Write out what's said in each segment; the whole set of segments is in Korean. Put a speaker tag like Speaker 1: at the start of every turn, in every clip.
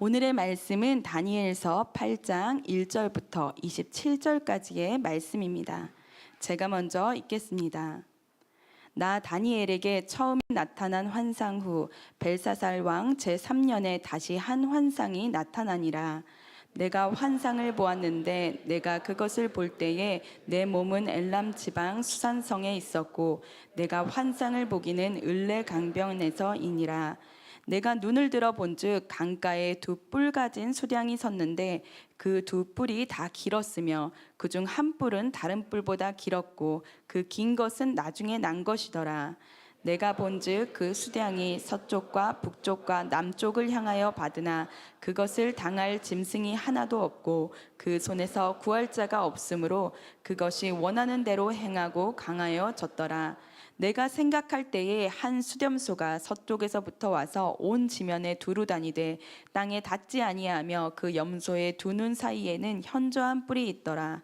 Speaker 1: 오늘의 말씀은 다니엘서 8장 1절부터 27절까지의 말씀입니다. 제가 먼저 읽겠습니다. 나 다니엘에게 처음 나타난 환상 후 벨사살 왕 제3년에 다시 한 환상이 나타나니라. 내가 환상을 보았는데 내가 그것을 볼 때에 내 몸은 엘람 지방 수산성에 있었고 내가 환상을 보기는 을레 강변에서이니라. 내가 눈을 들어 본즉 강가에 두 뿔 가진 수량이 섰는데 그 두 뿔이 다 길었으며 그중 한 뿔은 다른 뿔보다 길었고 그 긴 것은 나중에 난 것이더라. 내가 본즉 그 수량이 서쪽과 북쪽과 남쪽을 향하여 받으나 그것을 당할 짐승이 하나도 없고 그 손에서 구할 자가 없으므로 그것이 원하는 대로 행하고 강하여 졌더라. 내가 생각할 때에 한 수렴소가 서쪽에서부터 와서 온 지면에 두루 다니되 땅에 닿지 아니하며 그 염소의 두 눈 사이에는 현저한 뿔이 있더라.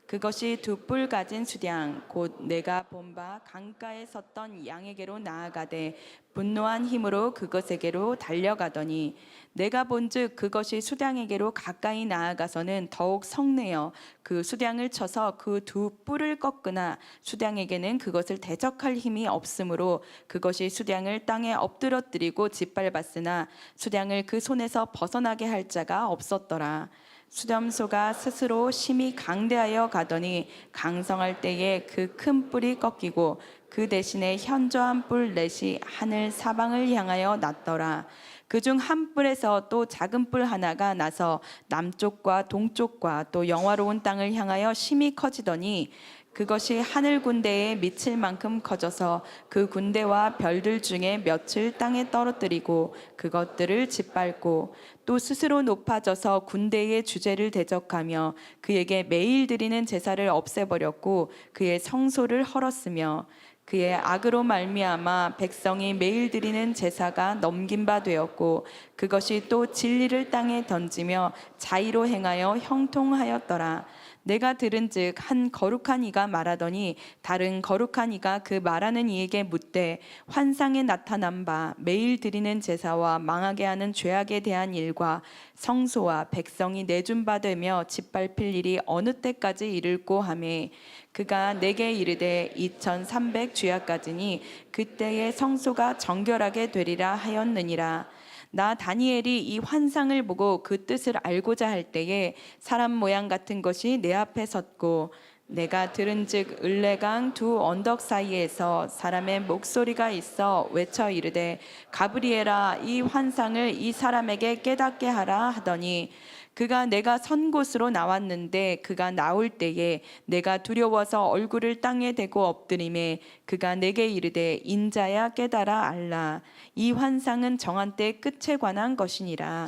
Speaker 1: 그것이 두 뿔 가진 수량 곧 내가 본 바 강가에 섰던 양에게로 나아가되 분노한 힘으로 그것에게로 달려가더니 내가 본즉 그것이 수량에게로 가까이 나아가서는 더욱 성내어 그 수량을 쳐서 그 두 뿔을 꺾으나 수량에게는 그것을 대적할 힘이 없으므로 그것이 수량을 땅에 엎드러뜨리고 짓밟았으나 수량을 그 손에서 벗어나게 할 자가 없었더라. 수렴소가 스스로 심히 강대하여 가더니 강성할 때에 그 큰 뿔이 꺾이고 그 대신에 현저한 뿔 넷이 하늘 사방을 향하여 났더라. 그중 한 뿔에서 또 작은 뿔 하나가 나서 남쪽과 동쪽과 또 영화로운 땅을 향하여 심히 커지더니 그것이 하늘 군대에 미칠 만큼 커져서 그 군대와 별들 중에 몇을 땅에 떨어뜨리고 그것들을 짓밟고 또 스스로 높아져서 군대의 주제를 대적하며 그에게 매일 드리는 제사를 없애버렸고 그의 성소를 헐었으며 그의 악으로 말미암아 백성이 매일 드리는 제사가 넘긴 바 되었고 그것이 또 진리를 땅에 던지며 자의로 행하여 형통하였더라. 내가 들은즉 한 거룩한 이가 말하더니 다른 거룩한 이가 그 말하는 이에게 묻되 환상에 나타난 바 매일 드리는 제사와 망하게 하는 죄악에 대한 일과 성소와 백성이 내준받으며 짓밟힐 일이 어느 때까지 이를꼬 하매 그가 내게 이르되 2300 주야까지니 그때의 성소가 정결하게 되리라 하였느니라. 나 다니엘이 이 환상을 보고 그 뜻을 알고자 할 때에 사람 모양 같은 것이 내 앞에 섰고 내가 들은즉 을레강 두 언덕 사이에서 사람의 목소리가 있어 외쳐 이르되 가브리엘아 이 환상을 이 사람에게 깨닫게 하라 하더니 그가 내가 선 곳으로 나왔는데 그가 나올 때에 내가 두려워서 얼굴을 땅에 대고 엎드리매 그가 내게 이르되 인자야 깨달아 알라 이 환상은 정한 때 끝에 관한 것이니라.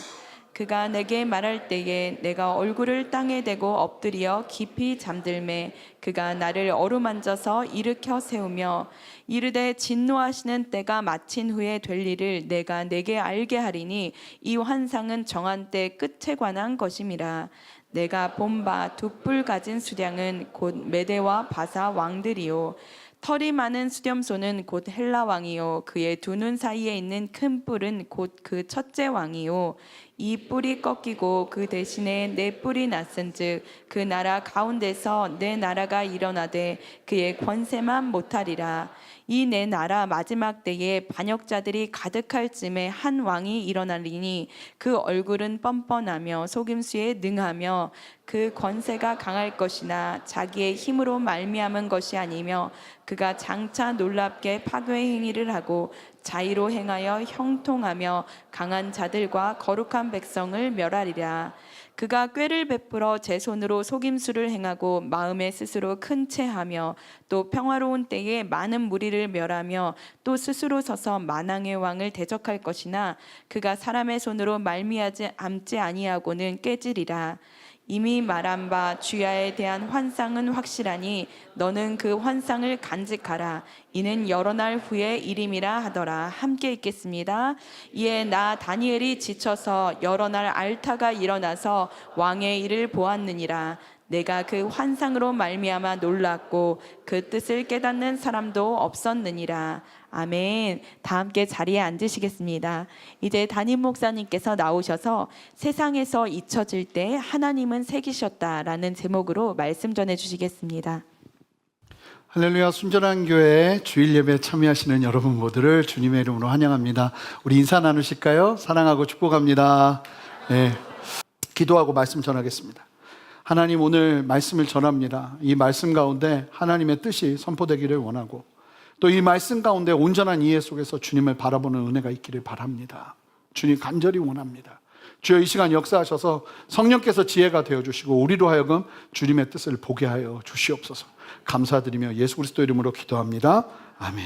Speaker 1: 그가 내게 말할 때에 내가 얼굴을 땅에 대고 엎드려 깊이 잠들매 그가 나를 어루만져서 일으켜 세우며 이르되 진노하시는 때가 마친 후에 될 일을 내가 내게 알게 하리니 이 환상은 정한 때 끝에 관한 것임이라. 내가 본 바 두 뿔 가진 수량은 곧 메대와 바사 왕들이요 털이 많은 수렴소는 곧 헬라 왕이요 그의 두 눈 사이에 있는 큰 뿔은 곧 그 첫째 왕이요 이 뿔이 꺾이고 그 대신에 내 뿔이 났은즉 그 나라 가운데서 내 나라가 일어나되 그의 권세만 못하리라. 이 내 나라 마지막 때에 반역자들이 가득할 쯤에 한 왕이 일어나리니 그 얼굴은 뻔뻔하며 속임수에 능하며 그 권세가 강할 것이나 자기의 힘으로 말미암은 것이 아니며 그가 장차 놀랍게 파괴의 행위를 하고 자의로 행하여 형통하며 강한 자들과 거룩한 백성을 멸하리라. 그가 꾀를 베풀어 제 손으로 속임수를 행하고 마음에 스스로 큰 채하며 또 평화로운 때에 많은 무리를 멸하며 또 스스로 서서 만왕의 왕을 대적할 것이나 그가 사람의 손으로 말미암지 아니하고는 깨지리라. 이미 말한 바 주야에 대한 환상은 확실하니 너는 그 환상을 간직하라. 이는 여러 날 후에 일임이라 하더라. 함께 읽겠습니다. 이에 나 다니엘이 지쳐서 여러 날 알타가 일어나서 왕의 일을 보았느니라. 내가 그 환상으로 말미암아 놀랐고 그 뜻을 깨닫는 사람도 없었느니라. 아멘. 다 함께 자리에 앉으시겠습니다. 이제 담임 목사님께서 나오셔서 세상에서 잊혀질 때 하나님은 새기셨다라는 제목으로 말씀 전해 주시겠습니다.
Speaker 2: 할렐루야. 순전한 교회 주일 예배에 참여하시는 여러분 모두를 주님의 이름으로 환영합니다. 우리 인사 나누실까요? 사랑하고 축복합니다. 네. 기도하고 말씀 전하겠습니다. 하나님, 오늘 말씀을 전합니다. 이 말씀 가운데 하나님의 뜻이 선포되기를 원하고 또 이 말씀 가운데 온전한 이해 속에서 주님을 바라보는 은혜가 있기를 바랍니다. 주님 간절히 원합니다. 주여, 이 시간 역사하셔서 성령께서 지혜가 되어주시고 우리로 하여금 주님의 뜻을 보게 하여 주시옵소서. 감사드리며 예수 그리스도 이름으로 기도합니다. 아멘.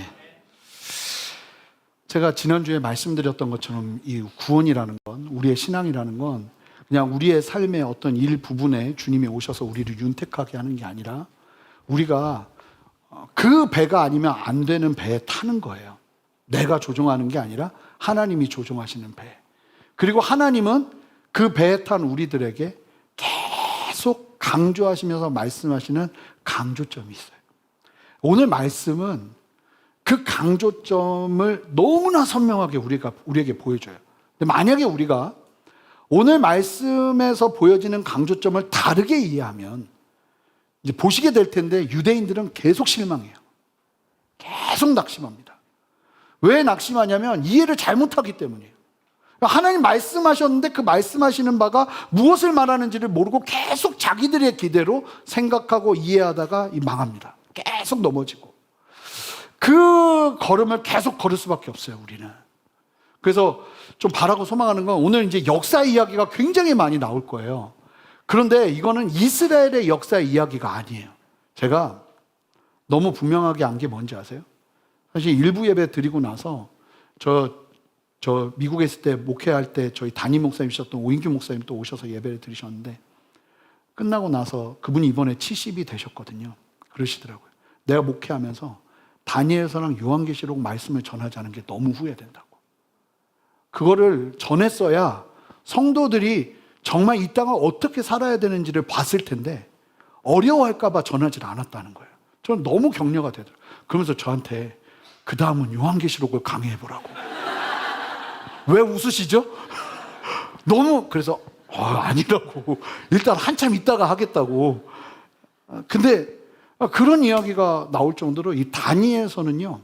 Speaker 2: 제가 지난주에 말씀드렸던 것처럼 이 구원이라는 건, 우리의 신앙이라는 건 그냥 우리의 삶의 어떤 일부분에 주님이 오셔서 우리를 윤택하게 하는 게 아니라 우리가 그 배가 아니면 안 되는 배에 타는 거예요. 내가 조종하는 게 아니라 하나님이 조종하시는 배. 그리고 하나님은 그 배에 탄 우리들에게 계속 강조하시면서 말씀하시는 강조점이 있어요. 오늘 말씀은 그 강조점을 너무나 선명하게 우리에게 보여줘요. 근데 만약에 우리가 오늘 말씀에서 보여지는 강조점을 다르게 이해하면 이제 보시게 될 텐데 유대인들은 계속 실망해요. 계속 낙심합니다. 왜 낙심하냐면 이해를 잘못하기 때문이에요. 하나님 말씀하셨는데 그 말씀하시는 바가 무엇을 말하는지를 모르고 계속 자기들의 기대로 생각하고 이해하다가 망합니다. 계속 넘어지고 그 걸음을 계속 걸을 수밖에 없어요, 우리는. 그래서 좀 바라고 소망하는 건 오늘 이제 역사 이야기가 굉장히 많이 나올 거예요. 그런데 이거는 이스라엘의 역사 이야기가 아니에요. 제가 너무 분명하게 안 게 뭔지 아세요? 사실 일부 예배 드리고 나서 저 미국에 있을 때 목회할 때 저희 담임 목사님이셨던 오인규 목사님 또 오셔서 예배를 드리셨는데 끝나고 나서 그분이 이번에 70이 되셨거든요. 그러시더라고요. 내가 목회하면서 다니엘서랑 요한계시록 말씀을 전하지 않은 게 너무 후회된다고. 그거를 전했어야 성도들이 정말 이 땅을 어떻게 살아야 되는지를 봤을 텐데 어려워할까 봐 전하지 않았다는 거예요. 저는 너무 격려가 되더라고요. 그러면서 저한테 그 다음은 요한계시록을 강의해보라고. 왜 웃으시죠? 너무 그래서 아니라고. 일단 한참 있다가 하겠다고. 근데 그런 이야기가 나올 정도로 이 다니엘서는요.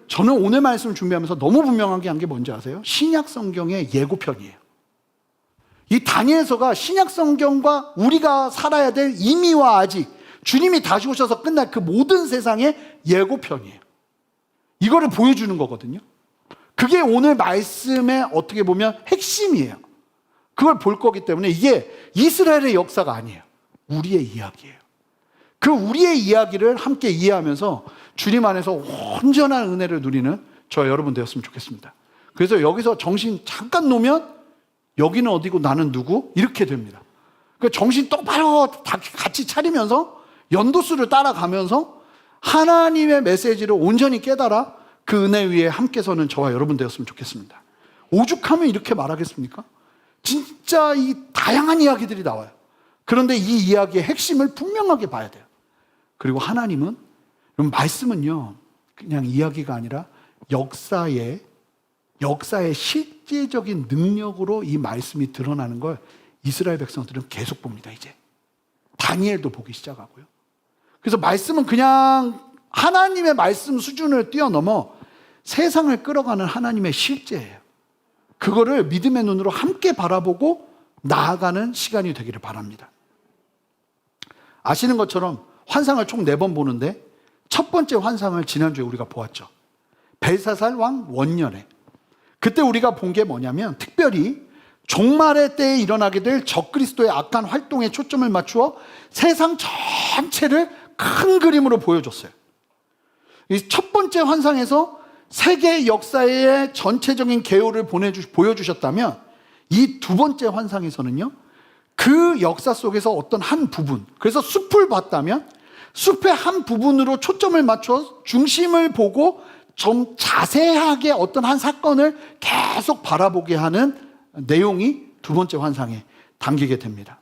Speaker 2: 저는 오늘 말씀 준비하면서 너무 분명하게 한 게 뭔지 아세요? 신약 성경의 예고편이에요. 이 다니엘서가 신약 성경과 우리가 살아야 될 이미와 아직, 주님이 다시 오셔서 끝날 그 모든 세상의 예고편이에요. 이거를 보여주는 거거든요. 그게 오늘 말씀의 어떻게 보면 핵심이에요. 그걸 볼 거기 때문에 이게 이스라엘의 역사가 아니에요. 우리의 이야기예요. 그 우리의 이야기를 함께 이해하면서 주님 안에서 온전한 은혜를 누리는 저 여러분 되었으면 좋겠습니다. 그래서 여기서 정신 잠깐 놓으면 여기는 어디고 나는 누구? 이렇게 됩니다. 그러니까 정신 똑바로 다 같이 차리면서 연도수를 따라가면서 하나님의 메시지를 온전히 깨달아 그 은혜 위에 함께 서는 저와 여러분 되었으면 좋겠습니다. 오죽하면 이렇게 말하겠습니까? 진짜 이 다양한 이야기들이 나와요. 그런데 이 이야기의 핵심을 분명하게 봐야 돼요. 그리고 하나님은, 말씀은요, 그냥 이야기가 아니라 역사의 실제적인 능력으로 이 말씀이 드러나는 걸 이스라엘 백성들은 계속 봅니다, 이제. 다니엘도 보기 시작하고요. 그래서 말씀은 그냥 하나님의 말씀 수준을 뛰어넘어 세상을 끌어가는 하나님의 실제예요. 그거를 믿음의 눈으로 함께 바라보고 나아가는 시간이 되기를 바랍니다. 아시는 것처럼 환상을 총 4번 보는데 첫 번째 환상을 지난주에 우리가 보았죠. 벨사살 왕 원년에. 그때 우리가 본 게 뭐냐면 특별히 종말의 때에 일어나게 될 적그리스도의 악한 활동에 초점을 맞추어 세상 전체를 큰 그림으로 보여줬어요. 이 첫 번째 환상에서 세계 역사의 전체적인 개요를 보여주셨다면 이 두 번째 환상에서는요, 그 역사 속에서 어떤 한 부분, 그래서 숲을 봤다면 숲의 한 부분으로 초점을 맞춰 중심을 보고 좀 자세하게 어떤 한 사건을 계속 바라보게 하는 내용이 두 번째 환상에 담기게 됩니다.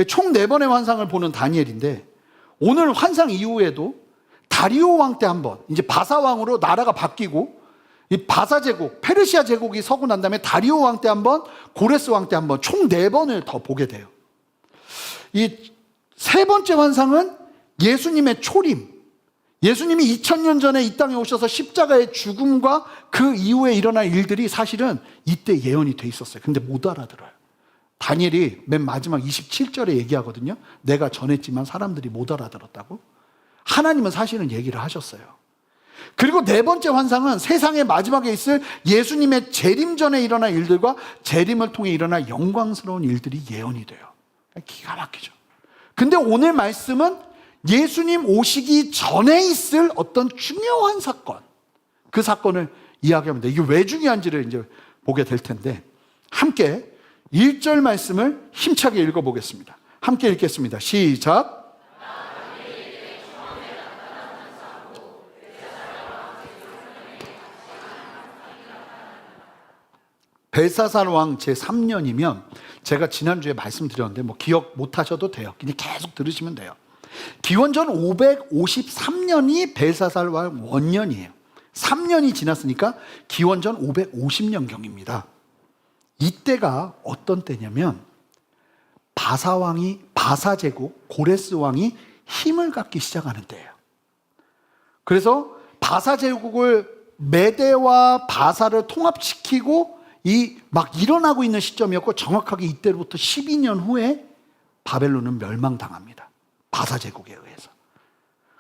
Speaker 2: 총 4번의 환상을 보는 다니엘인데 오늘 환상 이후에도 다리오 왕 때 한 번, 이제 바사 왕으로 나라가 바뀌고 이 바사 제국, 페르시아 제국이 서고 난 다음에 다리오 왕 때 한 번, 고레스 왕 때 한 번, 총 4번을 더 보게 돼요. 이 3번째 환상은 예수님의 초림. 예수님이 2000년 전에 이 땅에 오셔서 십자가의 죽음과 그 이후에 일어날 일들이 사실은 이때 예언이 돼 있었어요. 근데 못 알아들어요. 다니엘이 맨 마지막 27절에 얘기하거든요. 내가 전했지만 사람들이 못 알아들었다고. 하나님은 사실은 얘기를 하셨어요. 그리고 4번째 환상은 세상의 마지막에 있을 예수님의 재림 전에 일어날 일들과 재림을 통해 일어날 영광스러운 일들이 예언이 돼요. 기가 막히죠. 근데 오늘 말씀은 예수님 오시기 전에 있을 어떤 중요한 사건, 그 사건을 이야기합니다. 이게 왜 중요한지를 이제 보게 될 텐데 함께 1절 말씀을 힘차게 읽어보겠습니다. 함께 읽겠습니다. 시작. 벨사살 왕 제3년이면 제가 지난주에 말씀드렸는데 뭐 기억 못 하셔도 돼요. 그냥 계속 들으시면 돼요. 기원전 553년이 벨사살 왕 원년이에요. 3년이 지났으니까 기원전 550년경입니다. 이때가 어떤 때냐면 바사 제국 고레스 왕이 힘을 갖기 시작하는 때예요. 그래서 바사 제국을 메대와 바사를 통합시키고 막 일어나고 있는 시점이었고 정확하게 이때로부터 12년 후에 바벨론은 멸망당합니다. 바사 제국에 의해서.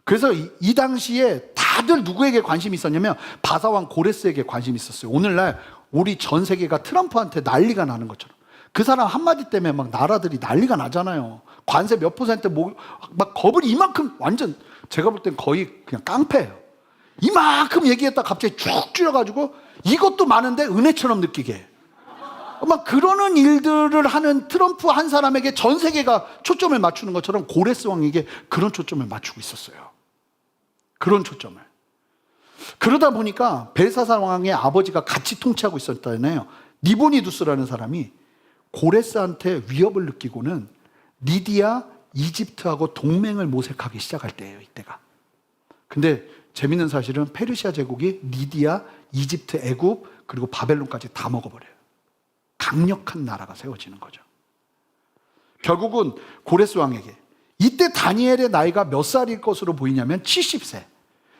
Speaker 2: 그래서 이 당시에 다들 누구에게 관심이 있었냐면 바사 왕 고레스에게 관심이 있었어요. 오늘날 우리 전 세계가 트럼프한테 난리가 나는 것처럼 그 사람 한마디 때문에 막 나라들이 난리가 나잖아요. 관세 몇 퍼센트 막 겁을 이만큼 완전 제가 볼 땐 거의 그냥 깡패예요. 이만큼 얘기했다 갑자기 쭉 줄여가지고 이것도 많은데 은혜처럼 느끼게 막 그러는 일들을 하는 트럼프 한 사람에게 전 세계가 초점을 맞추는 것처럼 고레스 왕에게 그런 초점을 맞추고 있었어요. 그런 초점을. 그러다 보니까 벨사살 왕의 아버지가 같이 통치하고 있었잖아요. 니보니두스라는 사람이 고레스한테 위협을 느끼고는 리디아, 이집트하고 동맹을 모색하기 시작할 때예요. 이때가. 근데 재밌는 사실은 페르시아 제국이 리디아, 이집트, 애굽 그리고 바벨론까지 다 먹어버려요. 강력한 나라가 세워지는 거죠. 결국은 고레스 왕에게 이때 다니엘의 나이가 몇 살일 것으로 보이냐면 70세.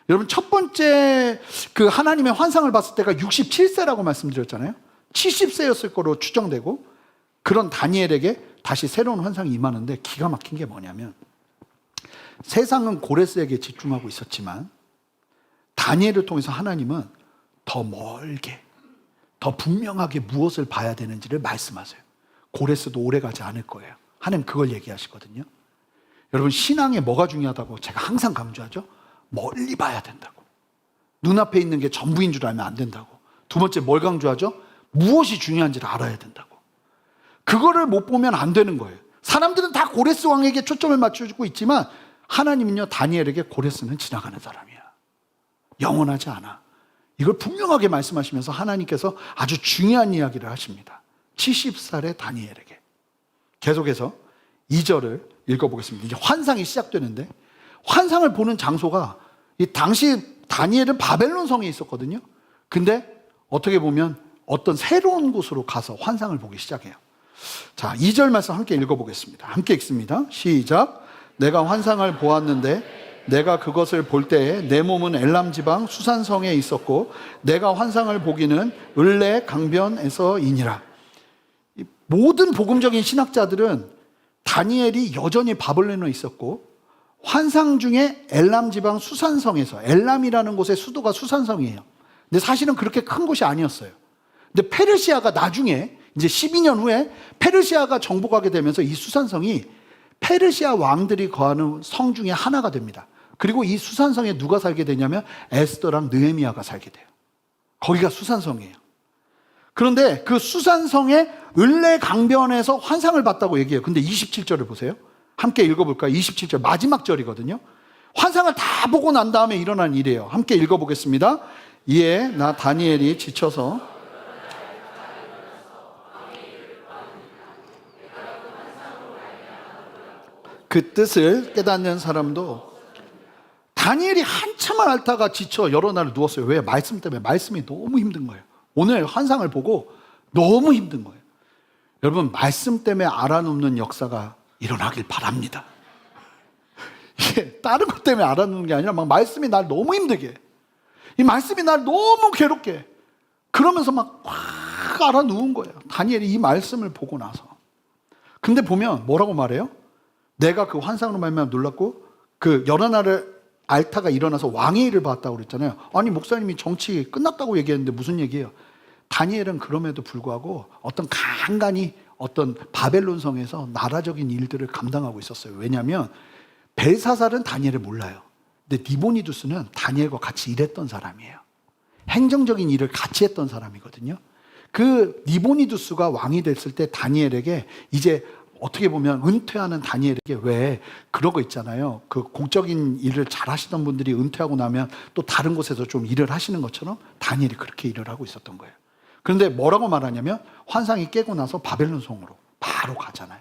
Speaker 2: 여러분 첫 번째 그 하나님의 환상을 봤을 때가 67세라고 말씀드렸잖아요. 70세였을 거로 추정되고 그런 다니엘에게 다시 새로운 환상이 임하는데 기가 막힌 게 뭐냐면 세상은 고레스에게 집중하고 있었지만 다니엘을 통해서 하나님은 더 멀게 더 분명하게 무엇을 봐야 되는지를 말씀하세요. 고레스도 오래가지 않을 거예요. 하나님 그걸 얘기하시거든요. 여러분 신앙에 뭐가 중요하다고 제가 항상 강조하죠. 멀리 봐야 된다고. 눈앞에 있는 게 전부인 줄 알면 안 된다고. 두 번째 뭘 강조하죠? 무엇이 중요한지를 알아야 된다고. 그거를 못 보면 안 되는 거예요. 사람들은 다 고레스 왕에게 초점을 맞춰주고 있지만 하나님은요 다니엘에게 고레스는 지나가는 사람이야. 영원하지 않아. 이걸 분명하게 말씀하시면서 하나님께서 아주 중요한 이야기를 하십니다. 70살의 다니엘에게. 계속해서 2절을 읽어보겠습니다. 이제 환상이 시작되는데 환상을 보는 장소가 이 당시 다니엘은 바벨론 성에 있었거든요. 근데 어떻게 보면 어떤 새로운 곳으로 가서 환상을 보기 시작해요. 자, 2절 말씀 함께 읽어보겠습니다. 함께 읽습니다. 시작. 내가 환상을 보았는데 내가 그것을 볼 때에 내 몸은 엘람 지방 수산성에 있었고 내가 환상을 보기는 을레 강변에서이니라. 모든 복음적인 신학자들은 다니엘이 여전히 바벨론에 있었고 환상 중에 엘람 지방 수산성에서 엘람이라는 곳의 수도가 수산성이에요. 근데 사실은 그렇게 큰 곳이 아니었어요. 근데 페르시아가 나중에 이제 12년 후에 페르시아가 정복하게 되면서 이 수산성이 페르시아 왕들이 거하는 성 중에 하나가 됩니다. 그리고 이 수산성에 누가 살게 되냐면 에스더랑 느헤미야가 살게 돼요. 거기가 수산성이에요. 그런데 그 수산성의 을레 강변에서 환상을 봤다고 얘기해요. 근데 27절을 보세요. 함께 읽어볼까요? 27절 마지막 절이거든요. 환상을 다 보고 난 다음에 일어난 일이에요. 함께 읽어보겠습니다. 이에 나 다니엘이 지쳐서 그 뜻을 깨닫는 사람도 다니엘이 한참을 앓다가 지쳐 여러 날을 누웠어요. 왜? 말씀 때문에. 말씀이 너무 힘든 거예요. 오늘 환상을 보고 너무 힘든 거예요. 여러분, 말씀 때문에 알아눕는 역사가 일어나길 바랍니다. 이게 다른 것 때문에 알아눕는 게 아니라 막 말씀이 날 너무 힘들게 해. 이 말씀이 날 너무 괴롭게 해. 그러면서 막 확 알아누운 거예요. 다니엘이 이 말씀을 보고 나서. 근데 보면 뭐라고 말해요? 내가 그 환상으로 말미암아 놀랐고 그 여러 날을 앓다가 일어나서 왕의 일을 봤다고 그랬잖아요. 아니, 목사님이 정치 끝났다고 얘기했는데 무슨 얘기예요? 다니엘은 그럼에도 불구하고 어떤 간간히 어떤 바벨론 성에서 나라적인 일들을 감당하고 있었어요. 왜냐하면 벨사살은 다니엘을 몰라요. 근데 니보니두스는 다니엘과 같이 일했던 사람이에요. 행정적인 일을 같이 했던 사람이거든요. 그 니보니두스가 왕이 됐을 때 다니엘에게 이제 어떻게 보면 은퇴하는 다니엘에게 왜 그런 거 있잖아요. 그 공적인 일을 잘 하시던 분들이 은퇴하고 나면 또 다른 곳에서 좀 일을 하시는 것처럼 다니엘이 그렇게 일을 하고 있었던 거예요. 그런데 뭐라고 말하냐면 환상이 깨고 나서 바벨론 성으로 바로 가잖아요.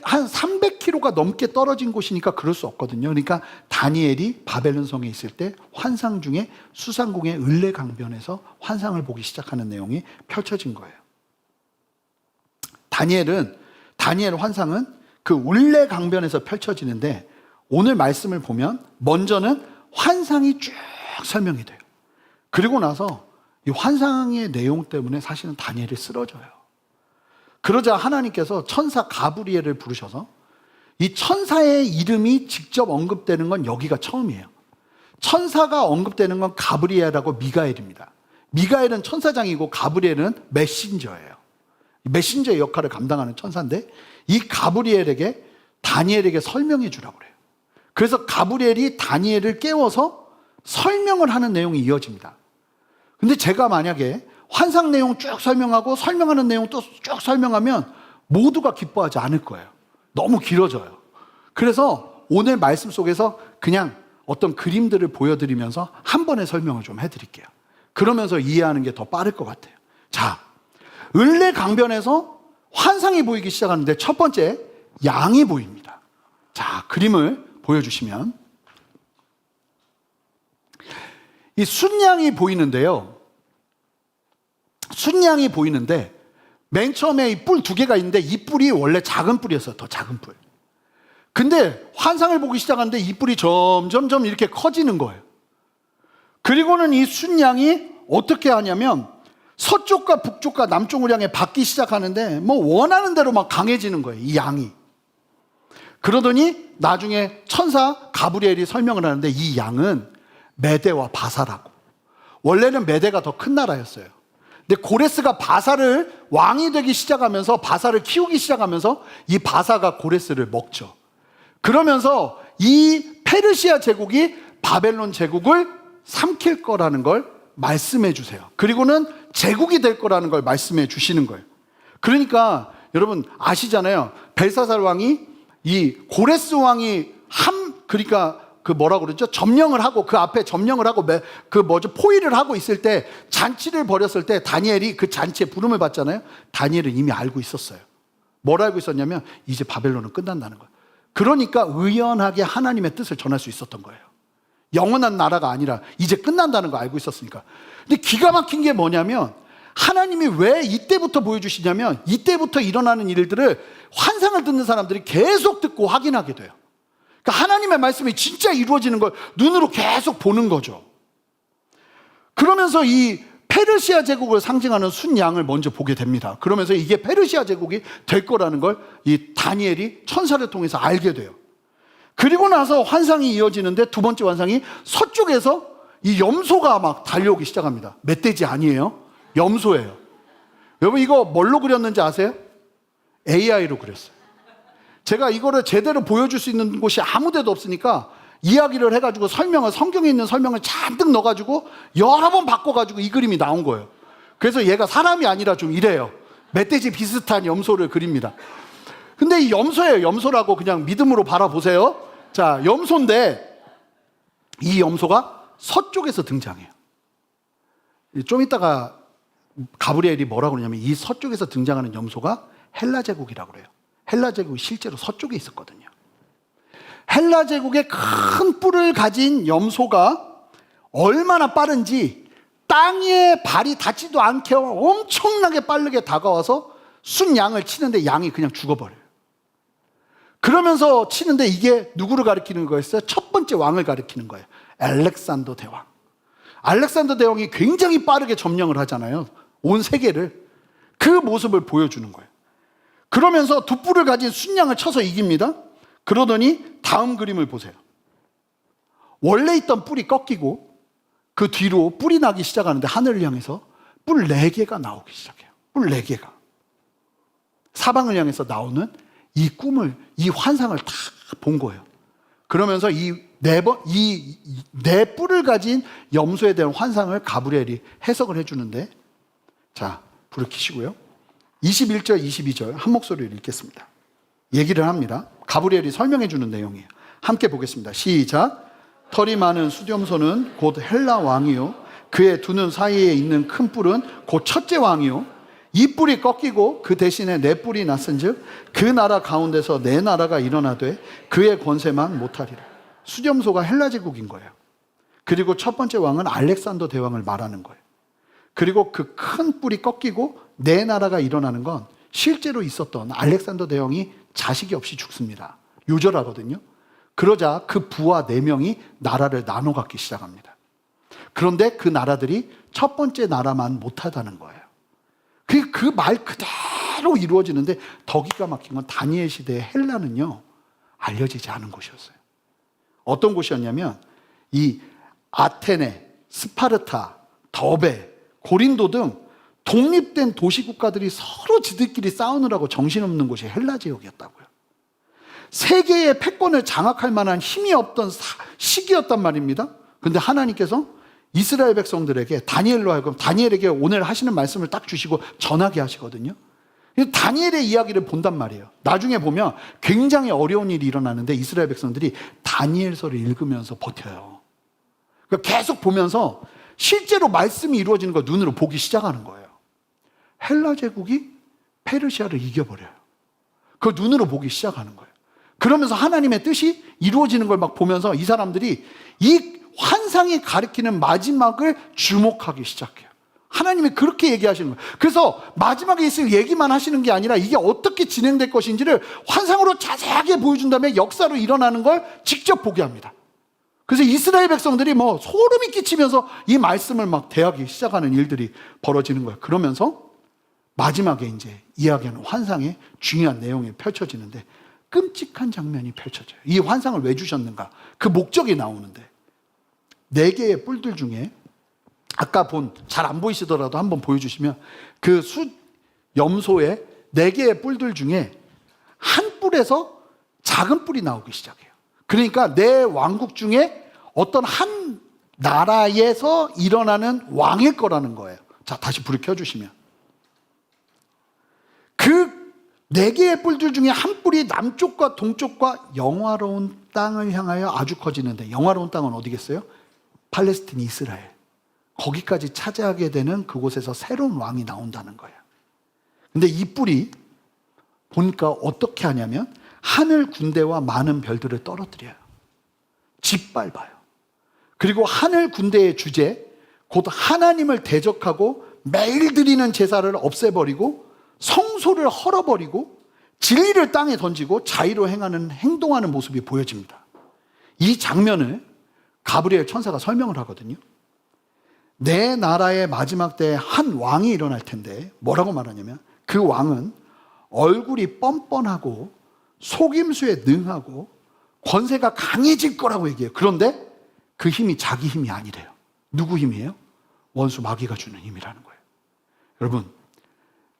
Speaker 2: 한 300km가 넘게 떨어진 곳이니까 그럴 수 없거든요. 그러니까 다니엘이 바벨론 성에 있을 때 환상 중에 수상궁의 을레강변에서 환상을 보기 시작하는 내용이 펼쳐진 거예요. 다니엘 환상은 그 울레강변에서 펼쳐지는데 오늘 말씀을 보면 먼저는 환상이 쭉 설명이 돼요. 그리고 나서 이 환상의 내용 때문에 사실은 다니엘이 쓰러져요. 그러자 하나님께서 천사 가브리엘을 부르셔서 이 천사의 이름이 직접 언급되는 건 여기가 처음이에요. 천사가 언급되는 건 가브리엘하고 미가엘입니다. 미가엘은 천사장이고 가브리엘은 메신저예요. 메신저의 역할을 감당하는 천사인데 이 가브리엘에게 다니엘에게 설명해 주라고 그래요. 그래서 가브리엘이 다니엘을 깨워서 설명을 하는 내용이 이어집니다. 근데 제가 만약에 환상 내용 쭉 설명하고 설명하는 내용 또 쭉 설명하면 모두가 기뻐하지 않을 거예요. 너무 길어져요. 그래서 오늘 말씀 속에서 그냥 어떤 그림들을 보여드리면서 한 번에 설명을 좀 해드릴게요. 그러면서 이해하는 게 더 빠를 것 같아요. 자, 을레강변에서 환상이 보이기 시작하는데 첫 번째, 양이 보입니다. 자, 그림을 보여주시면 이 순양이 보이는데요. 순양이 보이는데 맨 처음에 이 뿔 두 개가 있는데 이 뿔이 원래 작은 뿔이었어요. 더 작은 뿔. 근데 환상을 보기 시작하는데 이 뿔이 점점 이렇게 커지는 거예요. 그리고는 이 순양이 어떻게 하냐면 서쪽과 북쪽과 남쪽을 향해 받기 시작하는데 뭐 원하는 대로 막 강해지는 거예요. 이 양이. 그러더니 나중에 천사 가브리엘이 설명을 하는데 이 양은 메대와 바사라고. 원래는 메대가 더 큰 나라였어요. 근데 고레스가 바사를 왕이 되기 시작하면서 바사를 키우기 시작하면서 이 바사가 고레스를 먹죠. 그러면서 이 페르시아 제국이 바벨론 제국을 삼킬 거라는 걸 말씀해 주세요. 그리고는 제국이 될 거라는 걸 말씀해 주시는 거예요. 그러니까 여러분 아시잖아요. 벨사살 왕이 이 고레스 왕이 그러니까 그 뭐라고 그러죠? 점령을 하고 그 앞에 점령을 하고 포위를 하고 있을 때 잔치를 벌였을 때 다니엘이 그 잔치에 부름을 받잖아요. 다니엘은 이미 알고 있었어요. 뭘 알고 있었냐면 이제 바벨론은 끝난다는 거예요. 그러니까 의연하게 하나님의 뜻을 전할 수 있었던 거예요. 영원한 나라가 아니라 이제 끝난다는 거 알고 있었으니까. 근데 기가 막힌 게 뭐냐면 하나님이 왜 이때부터 보여주시냐면 이때부터 일어나는 일들을 환상을 듣는 사람들이 계속 듣고 확인하게 돼요. 그러니까 하나님의 말씀이 진짜 이루어지는 걸 눈으로 계속 보는 거죠. 그러면서 이 페르시아 제국을 상징하는 순양을 먼저 보게 됩니다. 그러면서 이게 페르시아 제국이 될 거라는 걸 이 다니엘이 천사를 통해서 알게 돼요. 그리고 나서 환상이 이어지는데 두 번째 환상이 서쪽에서 이 염소가 막 달려오기 시작합니다. 멧돼지 아니에요. 염소예요. 여러분 이거 뭘로 그렸는지 아세요? AI로 그렸어요. 제가 이거를 제대로 보여줄 수 있는 곳이 아무 데도 없으니까 이야기를 해가지고 성경에 있는 설명을 잔뜩 넣어가지고 여러 번 바꿔가지고 이 그림이 나온 거예요. 그래서 얘가 사람이 아니라 좀 이래요. 멧돼지 비슷한 염소를 그립니다. 근데 이 염소예요. 염소라고 그냥 믿음으로 바라보세요. 자, 염소인데 이 염소가 서쪽에서 등장해요. 좀 이따가 가브리엘이 뭐라고 그러냐면 이 서쪽에서 등장하는 염소가 헬라 제국이라고 그래요. 헬라 제국이 실제로 서쪽에 있었거든요. 헬라 제국의 큰 뿔을 가진 염소가 얼마나 빠른지 땅에 발이 닿지도 않게 엄청나게 빠르게 다가와서 순 양을 치는데 양이 그냥 죽어버려요. 그러면서 치는데 이게 누구를 가리키는 거였어요? 첫 번째 왕을 가리키는 거예요. 알렉산더 대왕. 알렉산더 대왕이 굉장히 빠르게 점령을 하잖아요. 온 세계를. 그 모습을 보여주는 거예요. 그러면서 두 뿔을 가진 순양을 쳐서 이깁니다. 그러더니 다음 그림을 보세요. 원래 있던 뿔이 꺾이고 그 뒤로 뿔이 나기 시작하는데 하늘을 향해서 뿔 4개가 나오기 시작해요. 뿔 4개가. 사방을 향해서 나오는 이 꿈을, 이 환상을 다 본 거예요. 그러면서 이 네 뿔을 가진 염소에 대한 환상을 가브리엘이 해석을 해주는데, 자, 불을 켜시고요. 21절, 22절 한 목소리로 읽겠습니다. 얘기를 합니다. 가브리엘이 설명해 주는 내용이에요. 함께 보겠습니다. 시작. 털이 많은 수렴소는 곧 헬라 왕이요, 그의 두 눈 사이에 있는 큰 뿔은 곧 첫째 왕이요, 이 뿔이 꺾이고 그 대신에 네 뿔이 났은즉 그 나라 가운데서 네 나라가 일어나되 그의 권세만 못하리라. 수렴소가 헬라 제국인 거예요. 그리고 첫 번째 왕은 알렉산더 대왕을 말하는 거예요. 그리고 그 큰 뿔이 꺾이고 네 나라가 일어나는 건 실제로 있었던 알렉산더 대왕이 자식이 없이 죽습니다. 요절하거든요. 그러자 그 부하 4명이 나라를 나눠 갖기 시작합니다. 그런데 그 나라들이 첫 번째 나라만 못하다는 거예요. 그 말 그대로 이루어지는데 더 기가 막힌 건 다니엘 시대의 헬라는요, 알려지지 않은 곳이었어요. 어떤 곳이었냐면 이 아테네, 스파르타, 더베, 고린도 등 독립된 도시국가들이 서로 지들끼리 싸우느라고 정신없는 곳이 헬라 지역이었다고요. 세계의 패권을 장악할 만한 힘이 없던 시기였단 말입니다. 그런데 하나님께서 이스라엘 백성들에게 다니엘로 하여금 다니엘에게 오늘 하시는 말씀을 딱 주시고 전하게 하시거든요. 다니엘의 이야기를 본단 말이에요. 나중에 보면 굉장히 어려운 일이 일어나는데 이스라엘 백성들이 다니엘서를 읽으면서 버텨요. 그러니까 계속 보면서 실제로 말씀이 이루어지는 걸 눈으로 보기 시작하는 거예요. 헬라 제국이 페르시아를 이겨버려요. 그걸 눈으로 보기 시작하는 거예요. 그러면서 하나님의 뜻이 이루어지는 걸 막 보면서 이 사람들이 이 환상이 가리키는 마지막을 주목하기 시작해요. 하나님이 그렇게 얘기하시는 거예요. 그래서 마지막에 있을 얘기만 하시는 게 아니라 이게 어떻게 진행될 것인지를 환상으로 자세하게 보여준 다음에 역사로 일어나는 걸 직접 보게 합니다. 그래서 이스라엘 백성들이 뭐 소름이 끼치면서 이 말씀을 막 대하기 시작하는 일들이 벌어지는 거예요. 그러면서 마지막에 이제 이야기하는 환상의 중요한 내용이 펼쳐지는데 끔찍한 장면이 펼쳐져요. 이 환상을 왜 주셨는가? 그 목적이 나오는데 4개의 뿔들 중에 아까 본, 잘 안 보이시더라도 한번 보여주시면 그 염소의 4개의 뿔들 중에 한 뿔에서 작은 뿔이 나오기 시작해요. 그러니까 내 왕국 중에 어떤 한 나라에서 일어나는 왕일 거라는 거예요. 자, 다시 불을 켜주시면 그 4개의 뿔들 중에 한 뿔이 남쪽과 동쪽과 영화로운 땅을 향하여 아주 커지는데, 영화로운 땅은 어디겠어요? 팔레스틴, 이스라엘. 거기까지 차지하게 되는 그곳에서 새로운 왕이 나온다는 거예요. 근데 이 뿔이 보니까 어떻게 하냐면 하늘 군대와 많은 별들을 떨어뜨려요. 짓밟아요. 그리고 하늘 군대의 주제, 곧 하나님을 대적하고 매일 드리는 제사를 없애버리고 성소를 헐어버리고 진리를 땅에 던지고 자의로 행동하는 모습이 보여집니다. 이 장면을 가브리엘 천사가 설명을 하거든요. 내 나라의 마지막 때에 한 왕이 일어날 텐데 뭐라고 말하냐면 그 왕은 얼굴이 뻔뻔하고 속임수에 능하고 권세가 강해질 거라고 얘기해요. 그런데 그 힘이 자기 힘이 아니래요. 누구 힘이에요? 원수 마귀가 주는 힘이라는 거예요. 여러분,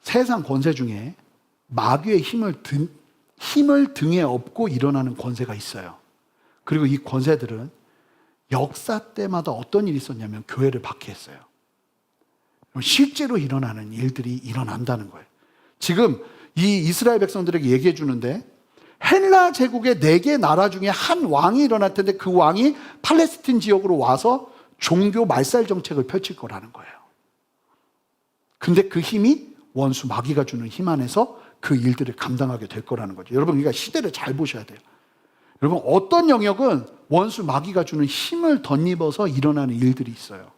Speaker 2: 세상 권세 중에 마귀의 힘을 등에 업고 일어나는 권세가 있어요. 그리고 이 권세들은 역사 때마다 어떤 일이 있었냐면 교회를 박해했어요. 실제로 일어나는 일들이 일어난다는 거예요. 지금 이 이스라엘 백성들에게 얘기해 주는데 헬라 제국의 4개 나라 중에 한 왕이 일어날 텐데 그 왕이 팔레스틴 지역으로 와서 종교 말살 정책을 펼칠 거라는 거예요. 근데 그 힘이 원수 마귀가 주는 힘 안에서 그 일들을 감당하게 될 거라는 거죠. 여러분, 그러니까 시대를 잘 보셔야 돼요. 여러분, 어떤 영역은 원수 마귀가 주는 힘을 덧입어서 일어나는 일들이 있어요.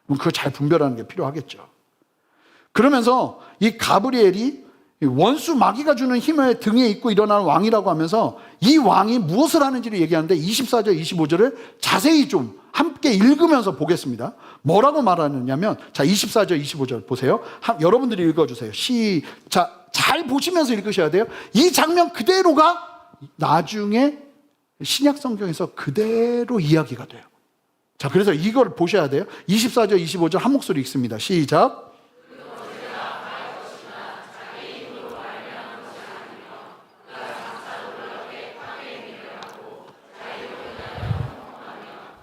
Speaker 2: 그걸 잘 분별하는 게 필요하겠죠. 그러면서 이 가브리엘이 원수 마귀가 주는 힘을 등에 입고 일어나는 왕이라고 하면서 이 왕이 무엇을 하는지를 얘기하는데 24절, 25절을 자세히 좀 함께 읽으면서 보겠습니다. 뭐라고 말하느냐면, 자, 24절, 25절 보세요. 여러분들이 읽어주세요. 시작. 잘 보시면서 읽으셔야 돼요. 이 장면 그대로가 나중에 신약 성경에서 그대로 이야기가 돼요. 자, 그래서 이걸 보셔야 돼요. 24절, 25절 한 목소리 읽습니다. 시작.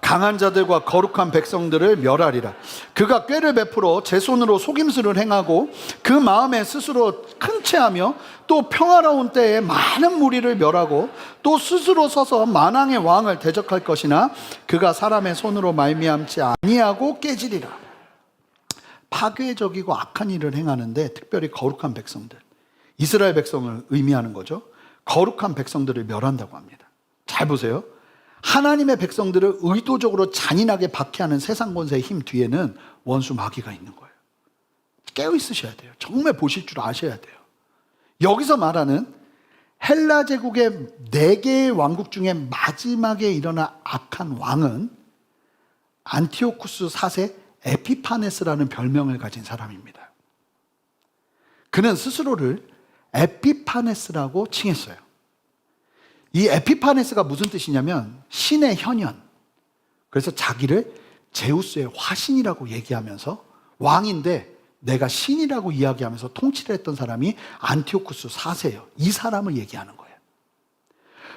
Speaker 2: 강한 자들과 거룩한 백성들을 멸하리라. 그가 꾀를 베풀어 제 손으로 속임수를 행하고 그 마음에 스스로 큰 체하며 또 평화로운 때에 많은 무리를 멸하고 또 스스로 서서 만왕의 왕을 대적할 것이나 그가 사람의 손으로 말미암지 아니하고 깨지리라. 파괴적이고 악한 일을 행하는데 특별히 거룩한 백성들, 이스라엘 백성을 의미하는 거죠. 거룩한 백성들을 멸한다고 합니다. 잘 보세요. 하나님의 백성들을 의도적으로 잔인하게 박해하는 세상 권세의 힘 뒤에는 원수 마귀가 있는 거예요. 깨어 있으셔야 돼요. 정말 보실 줄 아셔야 돼요. 여기서 말하는 헬라 제국의 4개의 왕국 중에 마지막에 일어난 악한 왕은 안티오쿠스 4세 에피파네스라는 별명을 가진 사람입니다. 그는 스스로를 에피파네스라고 칭했어요. 이 에피파네스가 무슨 뜻이냐면 신의 현현. 그래서 자기를 제우스의 화신이라고 얘기하면서 왕인데 내가 신이라고 이야기하면서 통치를 했던 사람이 안티오쿠스 4세예요. 이 사람을 얘기하는 거예요.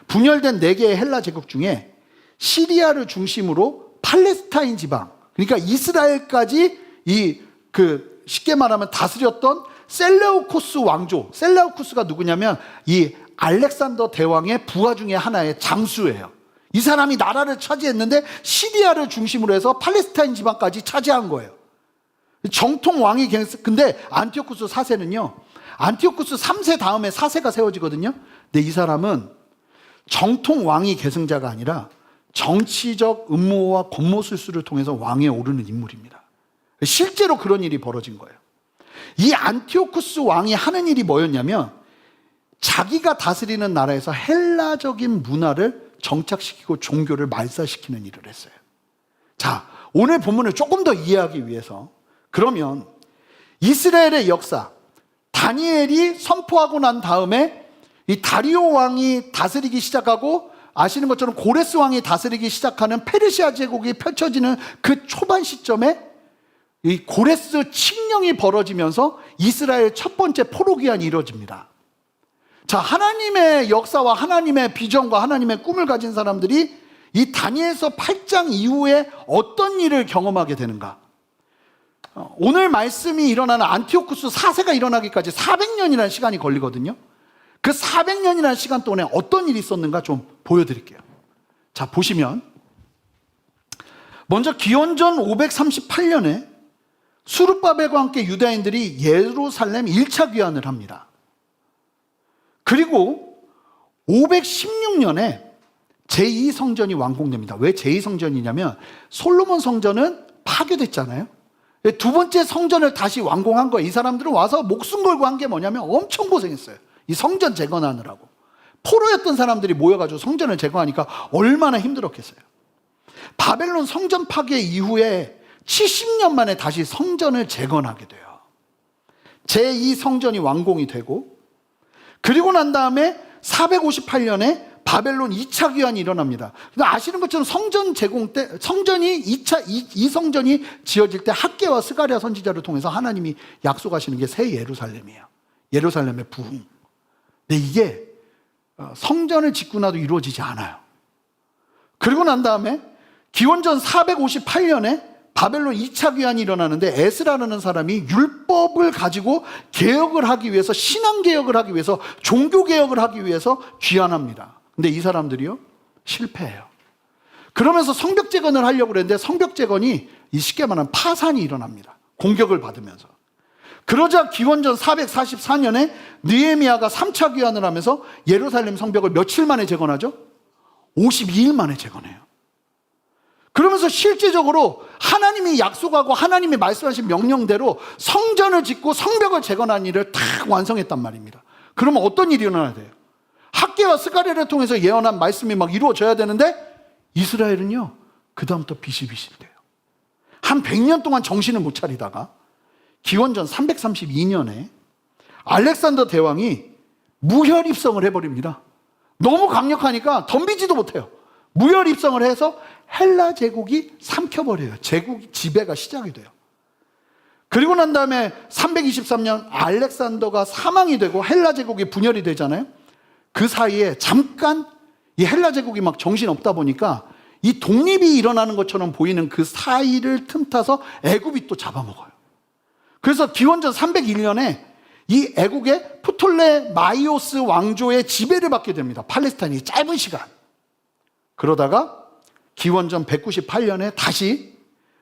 Speaker 2: 분열된 4개의 헬라 제국 중에 시리아를 중심으로 팔레스타인 지방, 그러니까 이스라엘까지 쉽게 말하면 다스렸던 셀레우코스 왕조. 셀레우코스가 누구냐면 이 알렉산더 대왕의 부하 중에 하나의 장수예요. 이 사람이 나라를 차지했는데 시리아를 중심으로 해서 팔레스타인 지방까지 차지한 거예요. 정통 왕이 근데 안티오쿠스 4세는요, 안티오쿠스 3세 다음에 4세가 세워지거든요. 근데 이 사람은 정통 왕이 계승자가 아니라 정치적 음모와 권모술수를 통해서 왕에 오르는 인물입니다. 실제로 그런 일이 벌어진 거예요. 이 안티오쿠스 왕이 하는 일이 뭐였냐면 자기가 다스리는 나라에서 헬라적인 문화를 정착시키고 종교를 말살시키는 일을 했어요. 자, 오늘 본문을 조금 더 이해하기 위해서, 그러면 이스라엘의 역사, 다니엘이 선포하고 난 다음에 이 다리오 왕이 다스리기 시작하고 아시는 것처럼 고레스 왕이 다스리기 시작하는 페르시아 제국이 펼쳐지는 그 초반 시점에 이 고레스 칙령이 벌어지면서 이스라엘 첫 번째 포로기한이 이루어집니다. 자, 하나님의 역사와 하나님의 비전과 하나님의 꿈을 가진 사람들이 이 다니엘서 8장 이후에 어떤 일을 경험하게 되는가? 오늘 말씀이 일어나는 안티오쿠스 4세가 일어나기까지 400년이라는 시간이 걸리거든요. 그 400년이라는 시간 동안에 어떤 일이 있었는가 좀 보여드릴게요. 자, 보시면 먼저 기원전 538년에 수르바벨과 함께 유다인들이 예루살렘 1차 귀환을 합니다. 그리고 516년에 제2성전이 완공됩니다. 왜 제2성전이냐면 솔로몬 성전은 파괴됐잖아요. 두 번째 성전을 다시 완공한 거예요. 이 사람들은 와서 목숨 걸고 한 게 뭐냐면 엄청 고생했어요. 이 성전 재건하느라고. 포로였던 사람들이 모여가지고 성전을 재건하니까 얼마나 힘들었겠어요. 바벨론 성전 파괴 이후에 70년 만에 다시 성전을 재건하게 돼요. 제2성전이 완공이 되고, 그리고 난 다음에 458년에 바벨론 2차 귀환이 일어납니다. 아시는 것처럼 성전 제공 때, 이 성전이 지어질 때 학개와 스가랴 선지자를 통해서 하나님이 약속하시는 게 새 예루살렘이에요. 예루살렘의 부흥. 근데 이게 성전을 짓고 나도 이루어지지 않아요. 그리고 난 다음에 기원전 458년에 바벨론 2차 귀환이 일어나는데 에스라라는 사람이 율법을 가지고 개혁을 하기 위해서, 신앙개혁을 하기 위해서, 종교개혁을 하기 위해서 귀환합니다. 근데 이 사람들이요, 실패해요. 그러면서 성벽 재건을 하려고 그랬는데 성벽 재건이 쉽게 말하면 파산이 일어납니다. 공격을 받으면서. 그러자 기원전 444년에 느헤미야가 3차 귀환을 하면서 예루살렘 성벽을 며칠 만에 재건하죠? 52일 만에 재건해요. 그러면서 실제적으로 하나님이 약속하고 하나님이 말씀하신 명령대로 성전을 짓고 성벽을 재건한 일을 딱 완성했단 말입니다. 그러면 어떤 일이 일어나야 돼요? 학개와 스가랴를 통해서 예언한 말씀이 막 이루어져야 되는데 이스라엘은요, 그 다음부터 비실비실돼요. 한 100년 동안 정신을 못 차리다가 기원전 332년에 알렉산더 대왕이 무혈 입성을 해버립니다. 너무 강력하니까 덤비지도 못해요. 무혈 입성을 해서 헬라 제국이 삼켜버려요. 제국 지배가 시작이 돼요. 그리고 난 다음에 323년 알렉산더가 사망이 되고 헬라 제국이 분열이 되잖아요. 그 사이에 잠깐 이 헬라 제국이 막 정신없다 보니까 이 독립이 일어나는 것처럼 보이는 그 사이를 틈타서 애굽이 또 잡아먹어요. 그래서 기원전 301년에 이 애국의 프톨레마이오스 왕조의 지배를 받게 됩니다. 팔레스타인이 짧은 시간. 그러다가 기원전 198년에 다시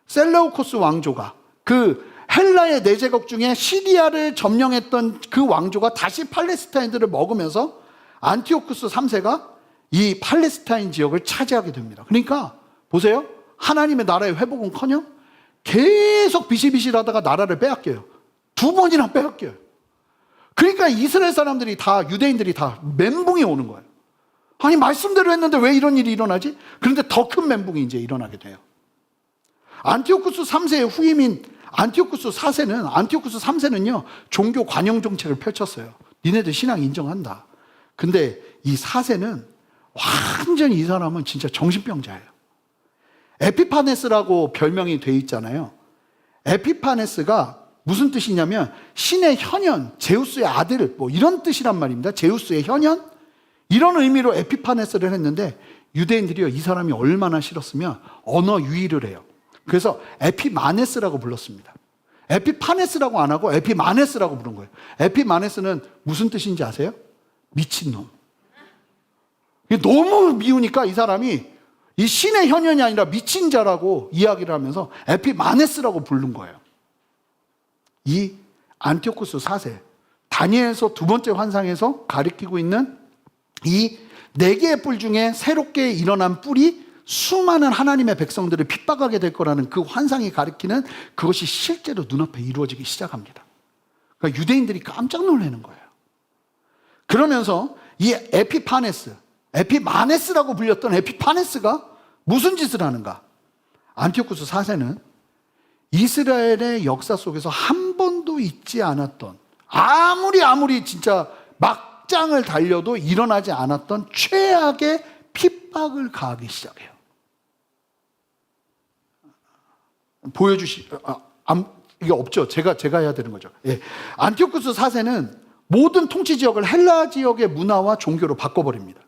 Speaker 2: 셀레우코스 왕조가 그 헬라의 네 제국 중에 시리아를 점령했던 그 왕조가 다시 팔레스타인들을 먹으면서 안티오쿠스 3세가 이 팔레스타인 지역을 차지하게 됩니다. 그러니까 보세요. 하나님의 나라의 회복은커녕 계속 비실비실하다가 나라를 빼앗겨요. 2번이나 빼앗겨요. 그러니까 이스라엘 사람들이 다, 유대인들이 다 멘붕이 오는 거예요. 아니 말씀대로 했는데 왜 이런 일이 일어나지? 그런데 더 큰 멘붕이 이제 일어나게 돼요. 안티오쿠스 3세의 후임인 안티오쿠스 3세는요 종교 관영 정책을 펼쳤어요. 니네들 신앙 인정한다. 근데 이 4세는 완전히 이 사람은 진짜 정신병자예요. 에피파네스라고 별명이 돼 있잖아요. 에피파네스가 무슨 뜻이냐면 신의 현현, 제우스의 아들 뭐 이런 뜻이란 말입니다. 제우스의 현현? 이런 의미로 에피파네스를 했는데 유대인들이요 이 사람이 얼마나 싫었으면 언어 유희를 해요. 그래서 에피마네스라고 불렀습니다. 에피파네스라고 안 하고 에피마네스라고 부른 거예요. 에피마네스는 무슨 뜻인지 아세요? 미친놈. 너무 미우니까 이 사람이 이 신의 현현이 아니라 미친 자라고 이야기를 하면서 에피마네스라고 부른 거예요. 이 안티오쿠스 4세, 다니엘서 2번째 환상에서 가리키고 있는 이 4개의 뿔 중에 새롭게 일어난 뿔이 수많은 하나님의 백성들을 핍박하게 될 거라는 그 환상이 가리키는 그것이 실제로 눈앞에 이루어지기 시작합니다. 그러니까 유대인들이 깜짝 놀라는 거예요. 그러면서 이 에피마네스라고 불렸던 에피파네스가 무슨 짓을 하는가? 안티오쿠스 4세는 이스라엘의 역사 속에서 한 번도 있지 않았던, 아무리 진짜 막장을 달려도 일어나지 않았던 최악의 핍박을 가하기 시작해요. 이게 없죠. 제가 해야 되는 거죠. 예. 안티오쿠스 4세는 모든 통치 지역을 헬라 지역의 문화와 종교로 바꿔버립니다.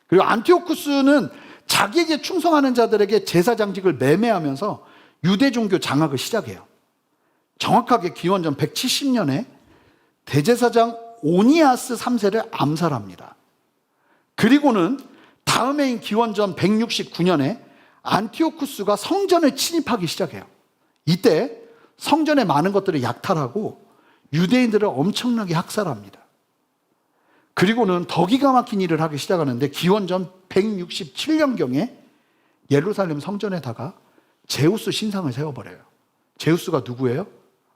Speaker 2: 그리고 안티오쿠스는 자기에게 충성하는 자들에게 제사장직을 매매하면서 유대 종교 장악을 시작해요. 정확하게 기원전 170년에 대제사장 오니아스 3세를 암살합니다. 그리고는 다음 해인 기원전 169년에 안티오쿠스가 성전을 침입하기 시작해요. 이때 성전의 많은 것들을 약탈하고 유대인들을 엄청나게 학살합니다. 그리고는 더 기가 막힌 일을 하기 시작하는데 기원전 167년경에 예루살렘 성전에다가 제우스 신상을 세워버려요. 제우스가 누구예요?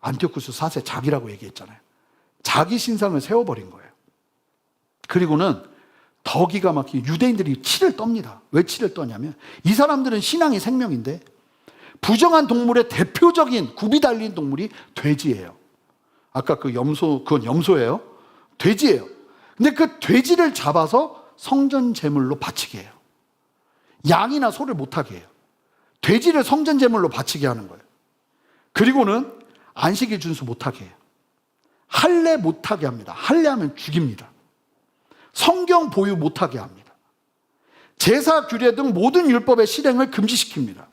Speaker 2: 안티오쿠스 4세 자기라고 얘기했잖아요. 자기 신상을 세워버린 거예요. 그리고는 더 기가 막히게 유대인들이 치를 떱니다. 왜 치를 떠냐면 이 사람들은 신앙이 생명인데 부정한 동물의 대표적인 굽이 달린 동물이 돼지예요. 아까 그건 염소예요. 돼지예요. 근데 그 돼지를 잡아서 성전 제물로 바치게 해요. 양이나 소를 못하게 해요. 돼지를 성전 제물로 바치게 하는 거예요. 그리고는 안식일 준수 못하게 해요. 할례 못하게 합니다. 할례하면 죽입니다. 성경 보유 못하게 합니다. 제사 규례 등 모든 율법의 실행을 금지시킵니다.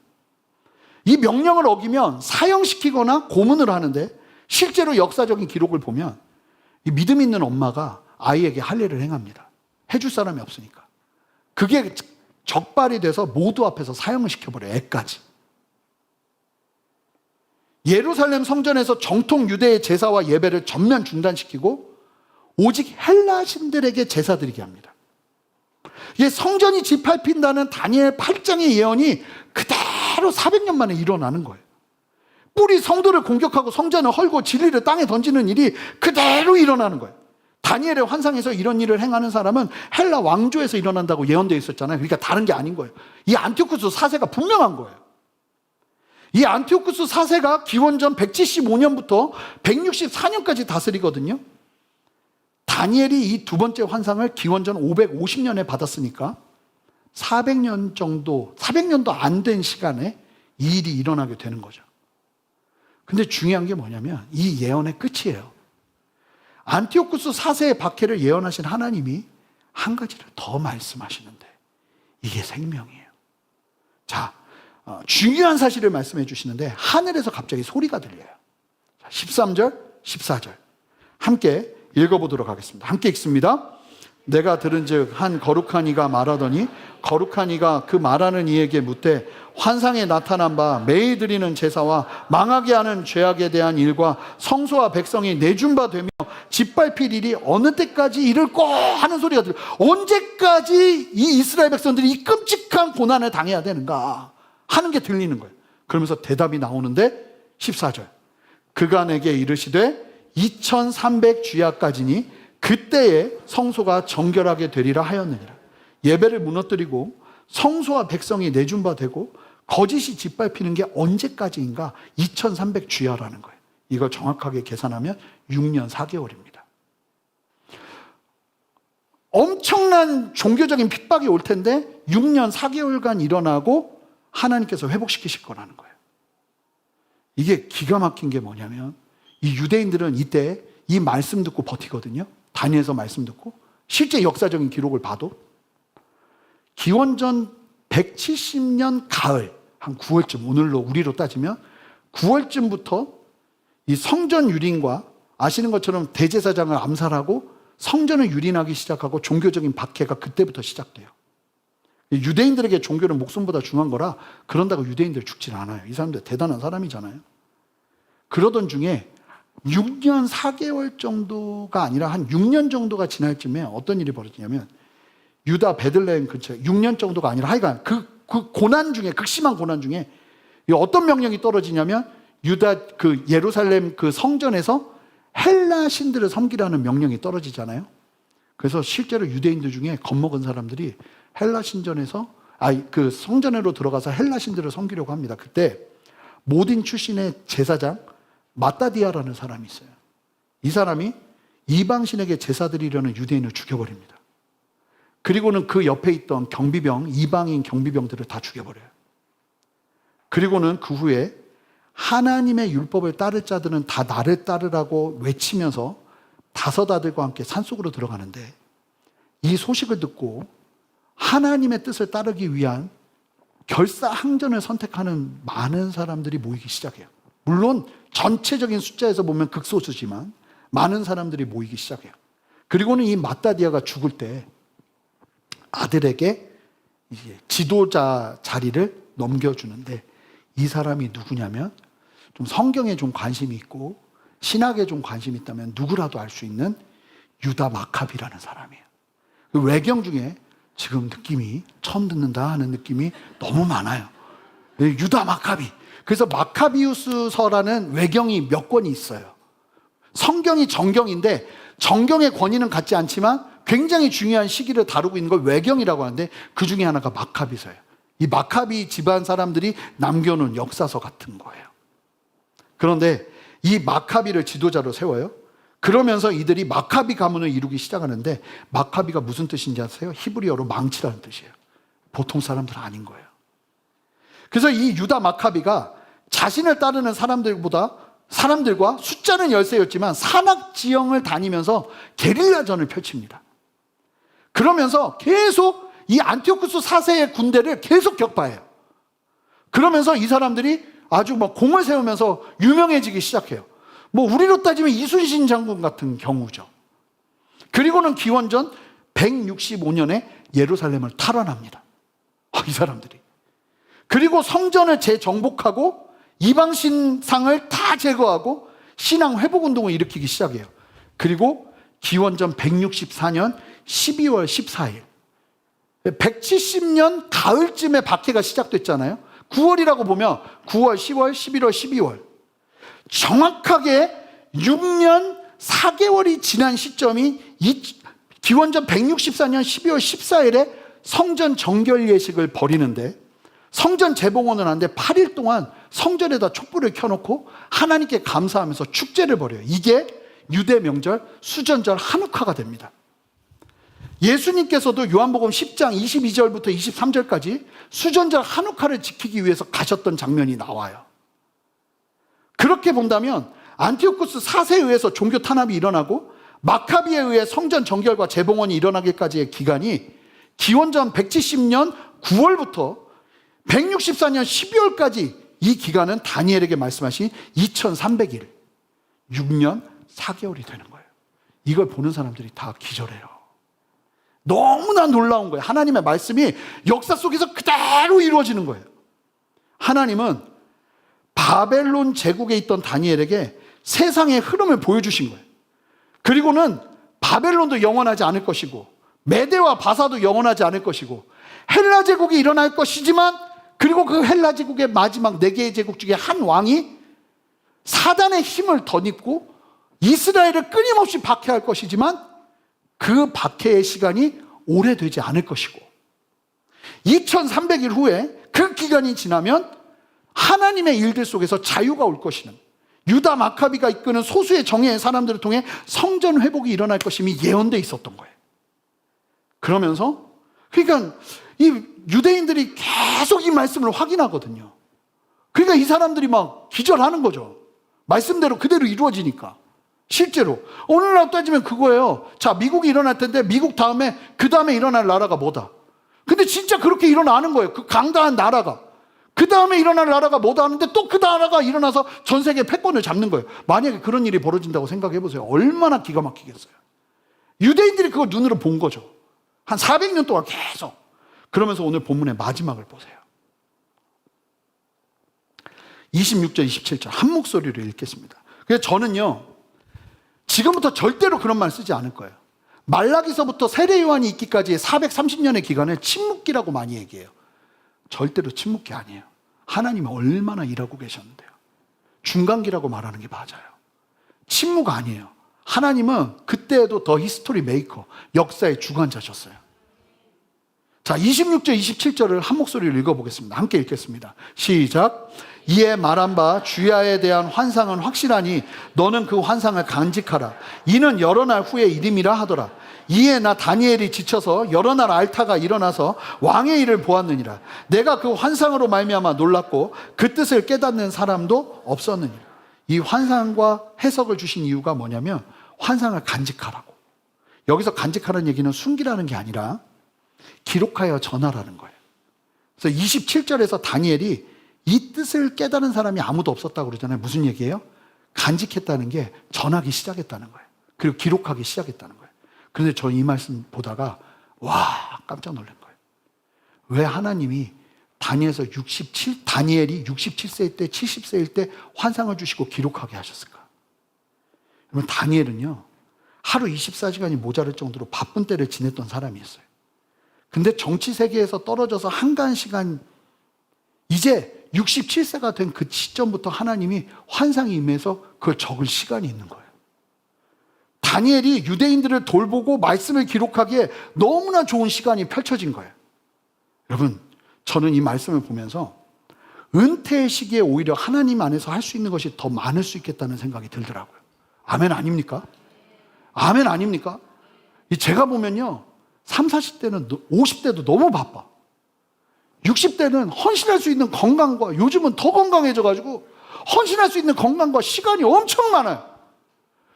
Speaker 2: 이 명령을 어기면 사형시키거나 고문을 하는데 실제로 역사적인 기록을 보면 이 믿음 있는 엄마가 아이에게 할례를 행합니다. 해줄 사람이 없으니까. 그게 적발이 돼서 모두 앞에서 사형을 시켜버려요. 애까지. 예루살렘 성전에서 정통 유대의 제사와 예배를 전면 중단시키고 오직 헬라신들에게 제사 드리게 합니다. 이게 성전이 짓밟힌다는 다니엘 8장의 예언이 그대로 400년 만에 일어나는 거예요. 뿔이 성도를 공격하고 성전을 헐고 진리를 땅에 던지는 일이 그대로 일어나는 거예요. 다니엘의 환상에서 이런 일을 행하는 사람은 헬라 왕조에서 일어난다고 예언되어 있었잖아요. 그러니까 다른 게 아닌 거예요. 이 안티오쿠스 4세가 분명한 거예요. 이 안티오쿠스 4세가 기원전 175년부터 164년까지 다스리거든요. 다니엘이 이 두 번째 환상을 기원전 550년에 받았으니까 400년도 안 된 시간에 이 일이 일어나게 되는 거죠. 근데 중요한 게 뭐냐면 이 예언의 끝이에요. 안티오쿠스 4세의 박해를 예언하신 하나님이 한 가지를 더 말씀하시는데 이게 생명이에요. 자, 중요한 사실을 말씀해 주시는데 하늘에서 갑자기 소리가 들려요. 13절, 14절 함께 읽어보도록 하겠습니다. 함께 읽습니다. 내가 들은즉 한 거룩한 이가 말하더니 거룩한 이가 그 말하는 이에게 묻되 환상에 나타난 바 매일 드리는 제사와 망하게 하는 죄악에 대한 일과 성소와 백성이 내준 바 되며 짓밟힐 일이 어느 때까지 이를꼬 하는 소리가 들려요. 언제까지 이 이스라엘 백성들이 이 끔찍한 고난을 당해야 되는가 하는 게 들리는 거예요. 그러면서 대답이 나오는데 14절 그가 내게 이르시되 2300 주야까지니 그때에 성소가 정결하게 되리라 하였느니라. 예배를 무너뜨리고 성소와 백성이 내준 바 되고 거짓이 짓밟히는 게 언제까지인가? 2300 주야라는 거예요. 이걸 정확하게 계산하면 6년 4개월입니다. 엄청난 종교적인 핍박이 올 텐데 6년 4개월간 일어나고 하나님께서 회복시키실 거라는 거예요. 이게 기가 막힌 게 뭐냐면 이 유대인들은 이때 이 말씀 듣고 버티거든요. 다니엘서 말씀 듣고 실제 역사적인 기록을 봐도 기원전 170년 가을 한 9월쯤 오늘로 우리로 따지면 9월쯤부터 이 성전 유린과 아시는 것처럼 대제사장을 암살하고 성전을 유린하기 시작하고 종교적인 박해가 그때부터 시작돼요. 유대인들에게 종교는 목숨보다 중요한 거라 그런다고 유대인들 죽진 않아요. 이 사람들 대단한 사람이잖아요. 그러던 중에 6년 4개월 정도가 아니라 한 6년 정도가 지날 쯤에 어떤 일이 벌어지냐면 유다 베들레헴 근처에 6년 정도가 아니라 하여간 그 고난 중에 극심한 고난 중에 어떤 명령이 떨어지냐면 유다 그 예루살렘 그 성전에서 헬라 신들을 섬기라는 명령이 떨어지잖아요. 그래서 실제로 유대인들 중에 겁먹은 사람들이 헬라 신전에서 그 성전으로 들어가서 헬라 신들을 섬기려고 합니다. 그때 모딘 출신의 제사장 마따디아라는 사람이 있어요. 이 사람이 이방신에게 제사 드리려는 유대인을 죽여버립니다. 그리고는 그 옆에 있던 경비병, 이방인 경비병들을 다 죽여버려요. 그리고는 그 후에 하나님의 율법을 따를 자들은 다 나를 따르라고 외치면서 다섯 아들과 함께 산속으로 들어가는데 이 소식을 듣고 하나님의 뜻을 따르기 위한 결사항전을 선택하는 많은 사람들이 모이기 시작해요. 물론 전체적인 숫자에서 보면 극소수지만 많은 사람들이 모이기 시작해요. 그리고는 이 마따디아가 죽을 때 아들에게 이제 지도자 자리를 넘겨주는데 이 사람이 누구냐면 좀 성경에 좀 관심이 있고 신학에 좀 관심이 있다면 누구라도 알 수 있는 유다 마카비라는 사람이에요. 그 외경 중에 지금 느낌이 처음 듣는다 하는 느낌이 너무 많아요. 유다 마카비. 그래서 마카비우스서라는 외경이 몇 권이 있어요. 성경이 정경인데 정경의 권위는 같지 않지만 굉장히 중요한 시기를 다루고 있는 걸 외경이라고 하는데 그 중에 하나가 마카비서예요. 이 마카비 집안 사람들이 남겨놓은 역사서 같은 거예요. 그런데 이 마카비를 지도자로 세워요. 그러면서 이들이 마카비 가문을 이루기 시작하는데 마카비가 무슨 뜻인지 아세요? 히브리어로 망치라는 뜻이에요. 보통 사람들 아닌 거예요. 그래서 이 유다 마카비가 자신을 따르는 사람들과 숫자는 13였지만 산악 지형을 다니면서 게릴라전을 펼칩니다. 그러면서 계속 이 안티오쿠스 4세의 군대를 계속 격파해요. 그러면서 이 사람들이 아주 막 공을 세우면서 유명해지기 시작해요. 뭐 우리로 따지면 이순신 장군 같은 경우죠. 그리고는 기원전 165년에 예루살렘을 탈환합니다. 이 사람들이. 그리고 성전을 재정복하고 이방 신상을 다 제거하고 신앙 회복 운동을 일으키기 시작해요. 그리고 기원전 164년 12월 14일 170년 가을쯤에 박해가 시작됐잖아요. 9월이라고 보면 9월, 10월, 11월, 12월 정확하게 6년 4개월이 지난 시점이 기원전 164년 12월 14일에 성전 정결 예식을 벌이는데, 성전 재봉헌은 하는데 8일 동안 성전에다 촛불을 켜놓고 하나님께 감사하면서 축제를 벌여요. 이게 유대 명절 수전절 한우카가 됩니다. 예수님께서도 요한복음 10장 22절부터 23절까지 수전절 한우카를 지키기 위해서 가셨던 장면이 나와요. 그렇게 본다면 안티오쿠스 4세에 의해서 종교 탄압이 일어나고 마카비에 의해 성전 정결과 재봉헌이 일어나기까지의 기간이 기원전 170년 9월부터 164년 12월까지, 이 기간은 다니엘에게 말씀하신 2300일, 6년 4개월이 되는 거예요. 이걸 보는 사람들이 다 기절해요. 너무나 놀라운 거예요. 하나님의 말씀이 역사 속에서 그대로 이루어지는 거예요. 하나님은 바벨론 제국에 있던 다니엘에게 세상의 흐름을 보여주신 거예요. 그리고는 바벨론도 영원하지 않을 것이고 메대와 바사도 영원하지 않을 것이고 헬라 제국이 일어날 것이지만, 그리고 그 헬라 제국의 마지막 4개의 제국 중에 한 왕이 사단의 힘을 덧입고 이스라엘을 끊임없이 박해할 것이지만 그 박해의 시간이 오래되지 않을 것이고 2300일 후에 그 기간이 지나면 하나님의 일들 속에서 자유가 올 것이는, 유다 마카비가 이끄는 소수의 정예의 사람들을 통해 성전 회복이 일어날 것임이 예언되어 있었던 거예요. 그러면서 그러니까 이 유대인들이 계속 이 말씀을 확인하거든요. 그러니까 이 사람들이 막 기절하는 거죠. 말씀대로 그대로 이루어지니까. 실제로 오늘날 따지면 그거예요. 자, 미국이 일어날 텐데 미국 다음에 그 다음에 일어날 나라가 뭐다. 근데 진짜 그렇게 일어나는 거예요. 그 강다한 나라가. 그 다음에 일어날 나라가 뭐다 하는데 또 그 나라가 일어나서 전 세계 패권을 잡는 거예요. 만약에 그런 일이 벌어진다고 생각해 보세요. 얼마나 기가 막히겠어요. 유대인들이 그걸 눈으로 본 거죠. 한 400년 동안 계속. 그러면서 오늘 본문의 마지막을 보세요. 26절, 27절 한 목소리로 읽겠습니다. 그래서 저는요, 지금부터 절대로 그런 말 쓰지 않을 거예요. 말라기서부터 세례 요한이 있기까지의 430년의 기간을 침묵기라고 많이 얘기해요. 절대로 침묵기 아니에요. 하나님이 얼마나 일하고 계셨는데요. 중간기라고 말하는 게 맞아요. 침묵 아니에요. 하나님은 그때에도 더 히스토리 메이커, 역사의 주관자셨어요. 자, 26절, 27절을 한 목소리로 읽어보겠습니다. 함께 읽겠습니다. 시작. 이에 말한 바 주야에 대한 환상은 확실하니 너는 그 환상을 간직하라. 이는 여러 날 후의 일임이라 하더라. 이에 나 다니엘이 지쳐서 여러 날 알타가 일어나서 왕의 일을 보았느니라. 내가 그 환상으로 말미암아 놀랐고 그 뜻을 깨닫는 사람도 없었느니라. 이 환상과 해석을 주신 이유가 뭐냐면 환상을 간직하라고. 여기서 간직하라는 얘기는 숨기라는 게 아니라 기록하여 전하라는 거예요. 그래서 27절에서 다니엘이 이 뜻을 깨달은 사람이 아무도 없었다고 그러잖아요. 무슨 얘기예요? 간직했다는 게 전하기 시작했다는 거예요. 그리고 기록하기 시작했다는 거예요. 그런데 저 이 말씀 보다가 와, 깜짝 놀란 거예요. 왜 하나님이 다니엘이 67세일 때, 70세일 때 환상을 주시고 기록하게 하셨을까? 그러면 다니엘은요, 하루 24시간이 모자랄 정도로 바쁜 때를 지냈던 사람이었어요. 근데 정치 세계에서 떨어져서 한가한 시간, 이제 67세가 된 그 시점부터 하나님이 환상이 임해서 그걸 적을 시간이 있는 거예요. 다니엘이 유대인들을 돌보고 말씀을 기록하기에 너무나 좋은 시간이 펼쳐진 거예요. 여러분, 저는 이 말씀을 보면서 은퇴의 시기에 오히려 하나님 안에서 할 수 있는 것이 더 많을 수 있겠다는 생각이 들더라고요. 아멘 아닙니까? 아멘 아닙니까? 제가 보면요, 30, 40대는 50대도 너무 바빠. 60대는 헌신할 수 있는 건강과, 요즘은 더 건강해져가지고 헌신할 수 있는 건강과 시간이 엄청 많아요.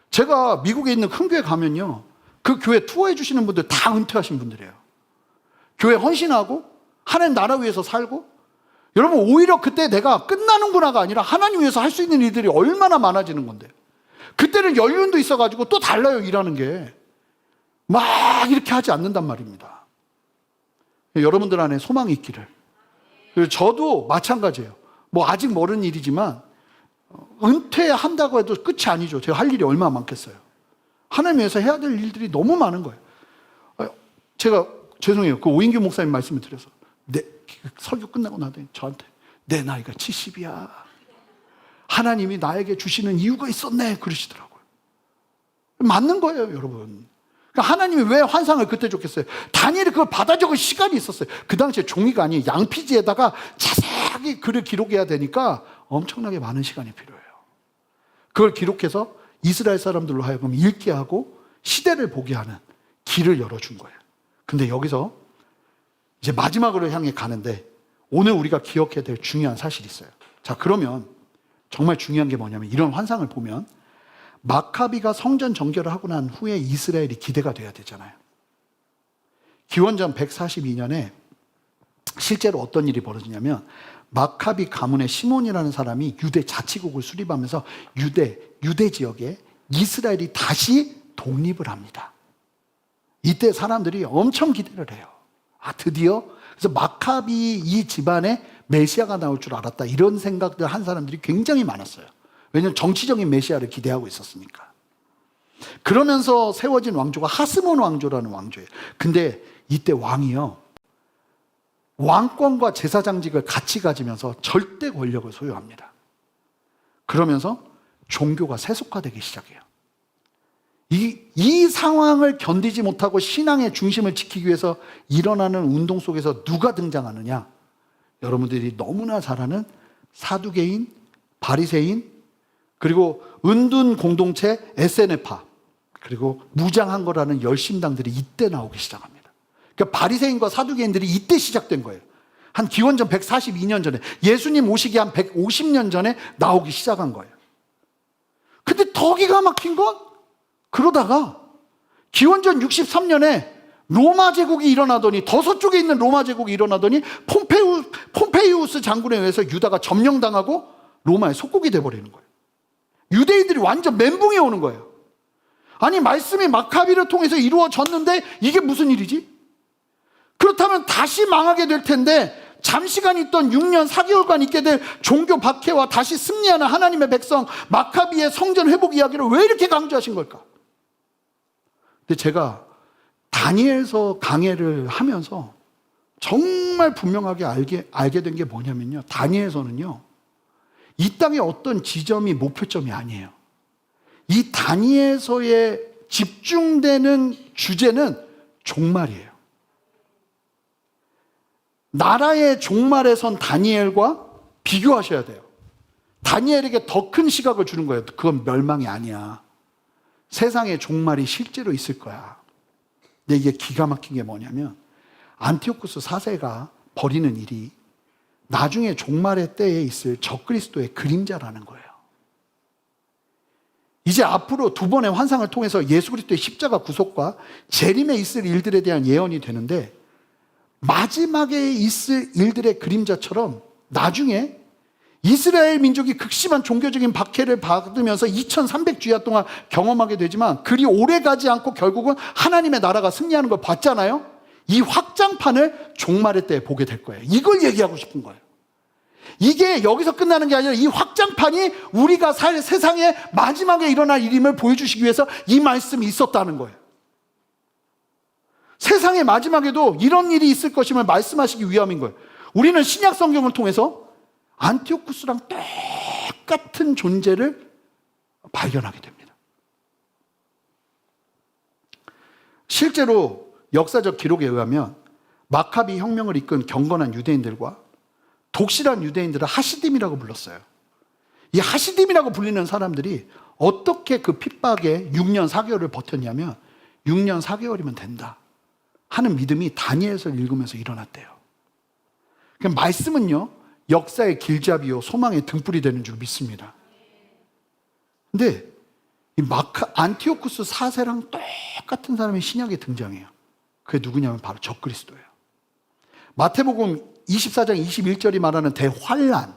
Speaker 2: 제가 미국에 있는 큰 교회 가면요, 그 교회 투어해 주시는 분들 다 은퇴하신 분들이에요. 교회 헌신하고 하나님 나라 위해서 살고. 여러분, 오히려 그때 내가 끝나는구나가 아니라 하나님 위해서 할 수 있는 일들이 얼마나 많아지는 건데, 그때는 연륜도 있어가지고 또 달라요. 일하는 게 막 이렇게 하지 않는단 말입니다. 여러분들 안에 소망이 있기를. 저도 마찬가지예요. 뭐 아직 멀은 일이지만 은퇴한다고 해도 끝이 아니죠. 제가 할 일이 얼마나 많겠어요. 하나님 위해서 해야 될 일들이 너무 많은 거예요. 제가 죄송해요. 그 오인규 목사님 말씀을 드려서 설교 끝나고 나더니 저한테 내 나이가 70이야. 하나님이 나에게 주시는 이유가 있었네 그러시더라고요. 맞는 거예요, 여러분. 그러니까 하나님이 왜 환상을 그때 줬겠어요? 다니엘이 그걸 받아 적을 시간이 있었어요. 그 당시에 종이가 아닌 양피지에다가 자세하게 글을 기록해야 되니까 엄청나게 많은 시간이 필요해요. 그걸 기록해서 이스라엘 사람들로 하여금 읽게 하고 시대를 보게 하는 길을 열어준 거예요. 근데 여기서 이제 마지막으로 향해 가는데 오늘 우리가 기억해야 될 중요한 사실이 있어요. 자, 그러면 정말 중요한 게 뭐냐면 이런 환상을 보면 마카비가 성전 정결을 하고 난 후에 이스라엘이 기대가 돼야 되잖아요. 기원전 142년에 실제로 어떤 일이 벌어지냐면 마카비 가문의 시몬이라는 사람이 유대 자치국을 수립하면서 유대 지역에 이스라엘이 다시 독립을 합니다. 이때 사람들이 엄청 기대를 해요. 드디어 그래서 마카비 이 집안에 메시아가 나올 줄 알았다. 이런 생각들 한 사람들이 굉장히 많았어요. 왜냐하면 정치적인 메시아를 기대하고 있었으니까. 그러면서 세워진 왕조가 하스몬 왕조라는 왕조예요. 근데 이때 왕이요, 왕권과 제사장직을 같이 가지면서 절대 권력을 소유합니다. 그러면서 종교가 세속화되기 시작해요. 이 상황을 견디지 못하고 신앙의 중심을 지키기 위해서 일어나는 운동 속에서 누가 등장하느냐? 여러분들이 너무나 잘 아는 사두개인, 바리새인, 그리고 은둔 공동체 SNF파, 그리고 무장한 거라는 열심당들이 이때 나오기 시작합니다. 그러니까 바리새인과 사두개인들이 이때 시작된 거예요. 한 기원전 142년 전에, 예수님 오시기 한 150년 전에 나오기 시작한 거예요. 근데 더 기가 막힌 건 그러다가 기원전 63년에 로마 제국이 일어나더니, 더 서쪽에 있는 로마 제국이 일어나더니 폼페이우스 장군에 의해서 유다가 점령당하고 로마의 속국이 돼버리는 거예요. 유대인들이 완전 멘붕이 오는 거예요. 아니, 말씀이 마카비를 통해서 이루어졌는데 이게 무슨 일이지? 그렇다면 다시 망하게 될 텐데 잠시간 있던 6년 4개월간 있게 될 종교 박해와 다시 승리하는 하나님의 백성 마카비의 성전 회복 이야기를 왜 이렇게 강조하신 걸까? 근데 제가 다니엘서 강해를 하면서 정말 분명하게 알게 된 게 뭐냐면요, 다니엘서는요, 이 땅의 어떤 지점이 목표점이 아니에요. 이 다니엘서에 집중되는 주제는 종말이에요. 나라의 종말에 선 다니엘과 비교하셔야 돼요. 다니엘에게 더 큰 시각을 주는 거예요. 그건 멸망이 아니야. 세상의 종말이 실제로 있을 거야. 근데 이게 기가 막힌 게 뭐냐면 안티오쿠스 4세가 벌이는 일이 나중에 종말의 때에 있을 적그리스도의 그림자라는 거예요. 이제 앞으로 두 번의 환상을 통해서 예수 그리스도의 십자가 구속과 재림에 있을 일들에 대한 예언이 되는데, 마지막에 있을 일들의 그림자처럼 나중에 이스라엘 민족이 극심한 종교적인 박해를 받으면서 2300주야 동안 경험하게 되지만 그리 오래 가지 않고 결국은 하나님의 나라가 승리하는 걸 봤잖아요. 이 확장판을 종말의 때에 보게 될 거예요. 이걸 얘기하고 싶은 거예요. 이게 여기서 끝나는 게 아니라 이 확장판이 우리가 살 세상의 마지막에 일어날 일임을 보여주시기 위해서 이 말씀이 있었다는 거예요. 세상의 마지막에도 이런 일이 있을 것임을 말씀하시기 위함인 거예요. 우리는 신약 성경을 통해서 안티오쿠스랑 똑같은 존재를 발견하게 됩니다. 실제로 역사적 기록에 의하면 마카비 혁명을 이끈 경건한 유대인들과 독실한 유대인들을 하시딤이라고 불렀어요. 이 하시딤이라고 불리는 사람들이 어떻게 그 핍박에 6년 4개월을 버텼냐면 6년 4개월이면 된다 하는 믿음이 다니엘서를 읽으면서 일어났대요. 그러니까 말씀은요, 역사의 길잡이요 소망의 등불이 되는 줄 믿습니다. 근데 이 안티오쿠스 4세랑 똑같은 사람이 신약에 등장해요. 그게 누구냐면 바로 적그리스도예요. 마태복음 24장 21절이 말하는 대환란,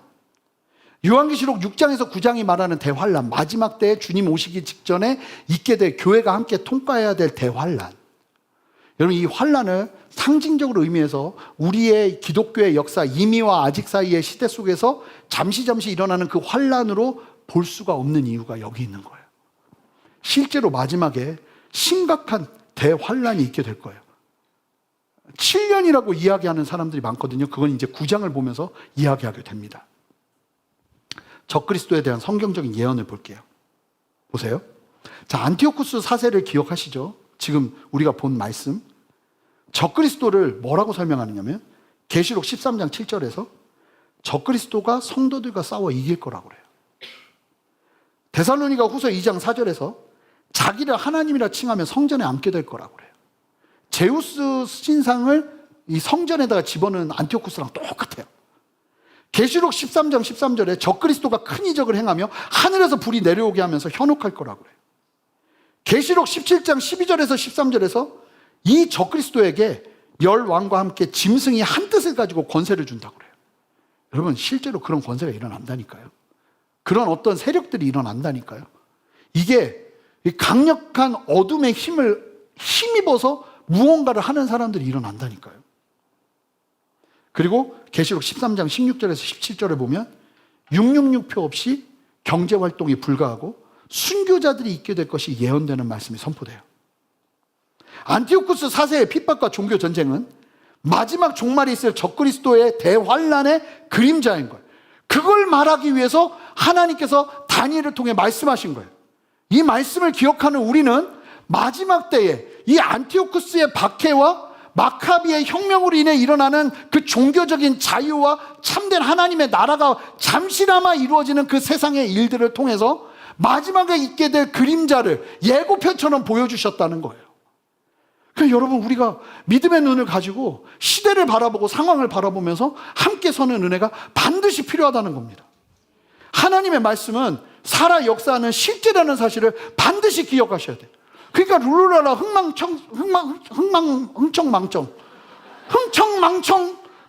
Speaker 2: 요한계시록 6장에서 9장이 말하는 대환란, 마지막 때에 주님 오시기 직전에 있게 될 교회가 함께 통과해야 될 대환란, 여러분, 이 환란을 상징적으로 의미해서 우리의 기독교의 역사, 이미와 아직 사이의 시대 속에서 잠시 일어나는 그 환란으로 볼 수가 없는 이유가 여기 있는 거예요. 실제로 마지막에 심각한 대환란이 있게 될 거예요. 7년이라고 이야기하는 사람들이 많거든요. 그건 이제 9장을 보면서 이야기하게 됩니다. 적그리스도에 대한 성경적인 예언을 볼게요. 보세요. 자, 안티오쿠스 4세를 기억하시죠? 지금 우리가 본 말씀. 적그리스도를 뭐라고 설명하느냐면 계시록 13장 7절에서 적그리스도가 성도들과 싸워 이길 거라고 그래요. 데살로니가 후서 2장 4절에서 자기를 하나님이라 칭하며 성전에 앉게 될 거라고 그래요. 제우스 신상을 이 성전에다가 집어넣은 안티오쿠스랑 똑같아요. 계시록 13장 13절에 적그리스도가 큰 이적을 행하며 하늘에서 불이 내려오게 하면서 현혹할 거라고 그래요. 계시록 17장 12절에서 13절에서 이 적그리스도에게 열 왕과 함께 짐승이 한 뜻을 가지고 권세를 준다고 그래요. 여러분, 실제로 그런 권세가 일어난다니까요. 그런 어떤 세력들이 일어난다니까요. 이게 강력한 어둠의 힘을 힘입어서 무언가를 하는 사람들이 일어난다니까요. 그리고 계시록 13장 16절에서 17절에 보면 666표 없이 경제활동이 불가하고 순교자들이 있게 될 것이 예언되는 말씀이 선포돼요. 안티오쿠스 4세의 핍박과 종교 전쟁은 마지막 종말에 있을 적그리스도의 대환란의 그림자인 거예요. 그걸 말하기 위해서 하나님께서 다니엘을 통해 말씀하신 거예요. 이 말씀을 기억하는 우리는 마지막 때에 이 안티오쿠스의 박해와 마카비의 혁명으로 인해 일어나는 그 종교적인 자유와 참된 하나님의 나라가 잠시나마 이루어지는 그 세상의 일들을 통해서 마지막에 있게 될 그림자를 예고편처럼 보여주셨다는 거예요. 그래서 여러분, 우리가 믿음의 눈을 가지고 시대를 바라보고 상황을 바라보면서 함께 서는 은혜가 반드시 필요하다는 겁니다. 하나님의 말씀은 살아 역사하는 실제라는 사실을 반드시 기억하셔야 돼요. 그러니까 룰루랄라 흥청망청